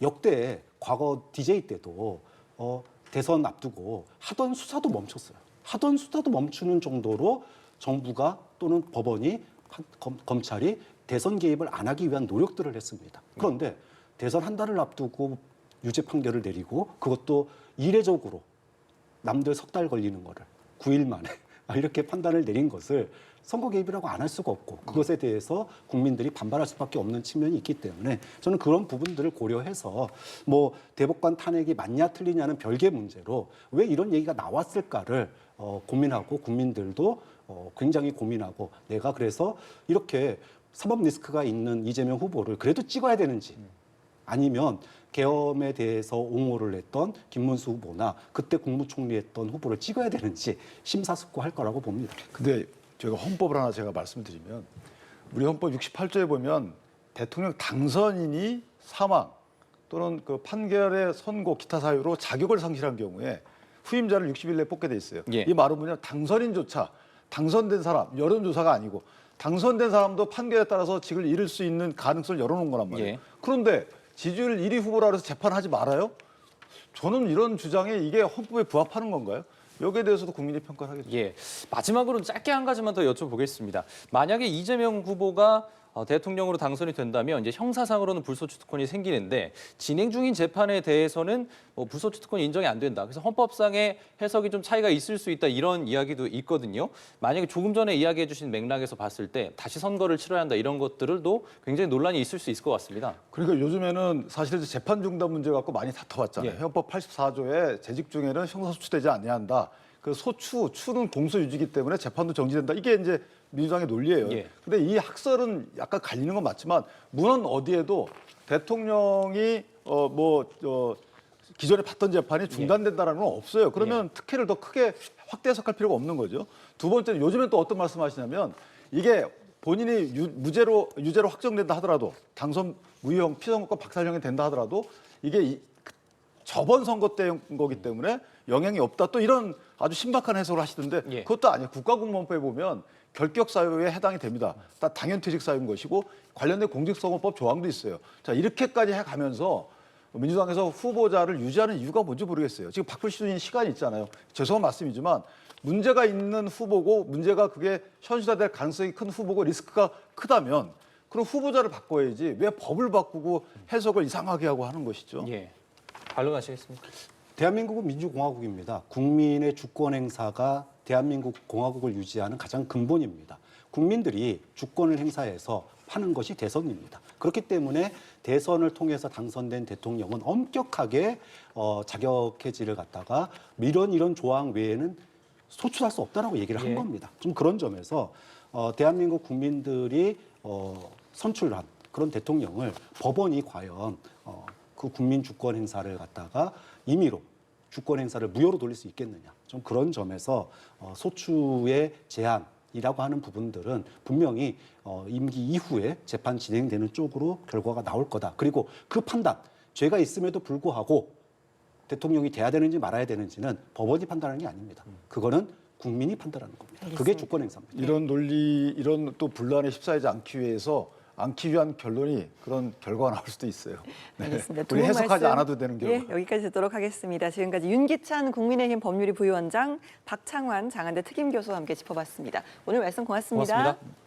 D: 역대 과거 DJ 때도 대선 앞두고 하던 수사도 멈췄어요. 하던 수사도 멈추는 정도로 정부가 또는 법원이 검찰이 대선 개입을 안 하기 위한 노력들을 했습니다. 그런데 대선 한 달을 앞두고 유죄 판결을 내리고 그것도 이례적으로 남들 석 달 걸리는 거를 9일 만에 이렇게 판단을 내린 것을 선거 개입이라고 안 할 수가 없고 그것에 대해서 국민들이 반발할 수밖에 없는 측면이 있기 때문에 저는 그런 부분들을 고려해서 뭐 대법관 탄핵이 맞냐 틀리냐는 별개 문제로 왜 이런 얘기가 나왔을까를 고민하고 국민들도 굉장히 고민하고 내가 그래서 이렇게 사법 리스크가 있는 이재명 후보를 그래도 찍어야 되는지 아니면 계엄에 대해서 옹호를 했던 김문수 후보나 그때 국무총리했던 후보를 찍어야 되는지 심사숙고할 거라고 봅니다.
C: 근데 저희가 헌법을 하나 제가 말씀드리면 우리 헌법 68조에 보면 대통령 당선인이 사망 또는 그 판결의 선고 기타 사유로 자격을 상실한 경우에 후임자를 60일 내에 뽑게 돼 있어요.
A: 예.
C: 이 말은 뭐냐 당선인조차 당선된 사람 여론조사가 아니고 당선된 사람도 판결에 따라서 직을 잃을 수 있는 가능성을 열어놓은 거란 말이에요.
A: 예.
C: 그런데 지지율 1위 후보라 해서 재판하지 말아요? 저는 이런 주장에 이게 헌법에 부합하는 건가요? 여기에 대해서도 국민이 평가를 하겠죠.
A: 예. 마지막으로 짧게 한 가지만 더 여쭤보겠습니다. 만약에 이재명 후보가 대통령으로 당선이 된다면 이제 형사상으로는 불소추 특권이 생기는데 진행 중인 재판에 대해서는 불소추 특권이 인정이 안 된다. 그래서 헌법상의 해석이 좀 차이가 있을 수 있다 이런 이야기도 있거든요. 만약에 조금 전에 이야기해 주신 맥락에서 봤을 때 다시 선거를 치러야 한다 이런 것들도 굉장히 논란이 있을 수 있을 것 같습니다.
C: 그러니까 요즘에는 사실 재판 중단 문제 갖고 많이 다퉈왔잖아요.
A: 예.
C: 헌법 84조에 재직 중에는 형사소추되지 않아야 한다. 그 추는 공소유지이기 때문에 재판도 정지된다. 이게 이제 민주당의 논리예요.
A: 예.
C: 근데 이 학설은 약간 갈리는 건 맞지만 문헌 어디에도 대통령이 기존에 받던 재판이 중단된다라는 건 없어요. 그러면 특혜를 더 크게 확대 해석할 필요가 없는 거죠. 두 번째는 요즘엔 또 어떤 말씀하시냐면 이게 본인이 유죄로 확정된다 하더라도 당선 무효형 피선거권 박탈형이 된다 하더라도 이게 저번 선거 때인 거기 때문에 영향이 없다. 또 이런 아주 신박한 해석을 하시던데
A: 예.
C: 그것도 아니에요. 국가공무원법에 보면 결격 사유에 해당이 됩니다. 다 당연퇴직 사유인 것이고 관련된 공직선거법 조항도 있어요. 자 이렇게까지 해가면서 민주당에서 후보자를 유지하는 이유가 뭔지 모르겠어요. 지금 바꿀 수 있는 시간이 있잖아요. 죄송한 말씀이지만 문제가 있는 후보고 문제가 그게 현실화될 가능성이 큰 후보고 리스크가 크다면 그럼 후보자를 바꿔야지 왜 법을 바꾸고 해석을 이상하게 하고 하는 것이죠.
A: 예. 반론하시겠습니까?
D: 대한민국은 민주공화국입니다. 국민의 주권 행사가 대한민국 공화국을 유지하는 가장 근본입니다. 국민들이 주권을 행사해서 하는 것이 대선입니다. 그렇기 때문에 대선을 통해서 당선된 대통령은 엄격하게 자격 해지를 갖다가 이런 조항 외에는 소출할 수 없다라고 얘기를 한
A: 예.
D: 겁니다. 좀 그런 점에서 대한민국 국민들이 선출한 그런 대통령을 법원이 과연 그 국민 주권 행사를 갖다가 임의로 주권 행사를 무효로 돌릴 수 있겠느냐. 좀 그런 점에서 소추의 제한이라고 하는 부분들은 분명히 임기 이후에 재판 진행되는 쪽으로 결과가 나올 거다. 그리고 그 판단, 죄가 있음에도 불구하고 대통령이 돼야 되는지 말아야 되는지는 법원이 판단하는 게 아닙니다. 그거는 국민이 판단하는 겁니다. 그게
B: 알겠습니다.
D: 주권 행사입니다.
C: 이런 논리, 이런 또 분란에 휩싸이지 않기 위한 결론이 그런 결과가 나올 수도 있어요. 네.
B: 알겠습니다. 두
C: 우리
B: 분
C: 해석하지
B: 말씀,
C: 않아도 되는 결과.
B: 예, 여기까지 듣도록 하겠습니다. 지금까지 윤기찬 국민의힘 법률위 부위원장, 박창환 장한대 특임교수와 함께 짚어봤습니다. 오늘 말씀 고맙습니다.
A: 고맙습니다.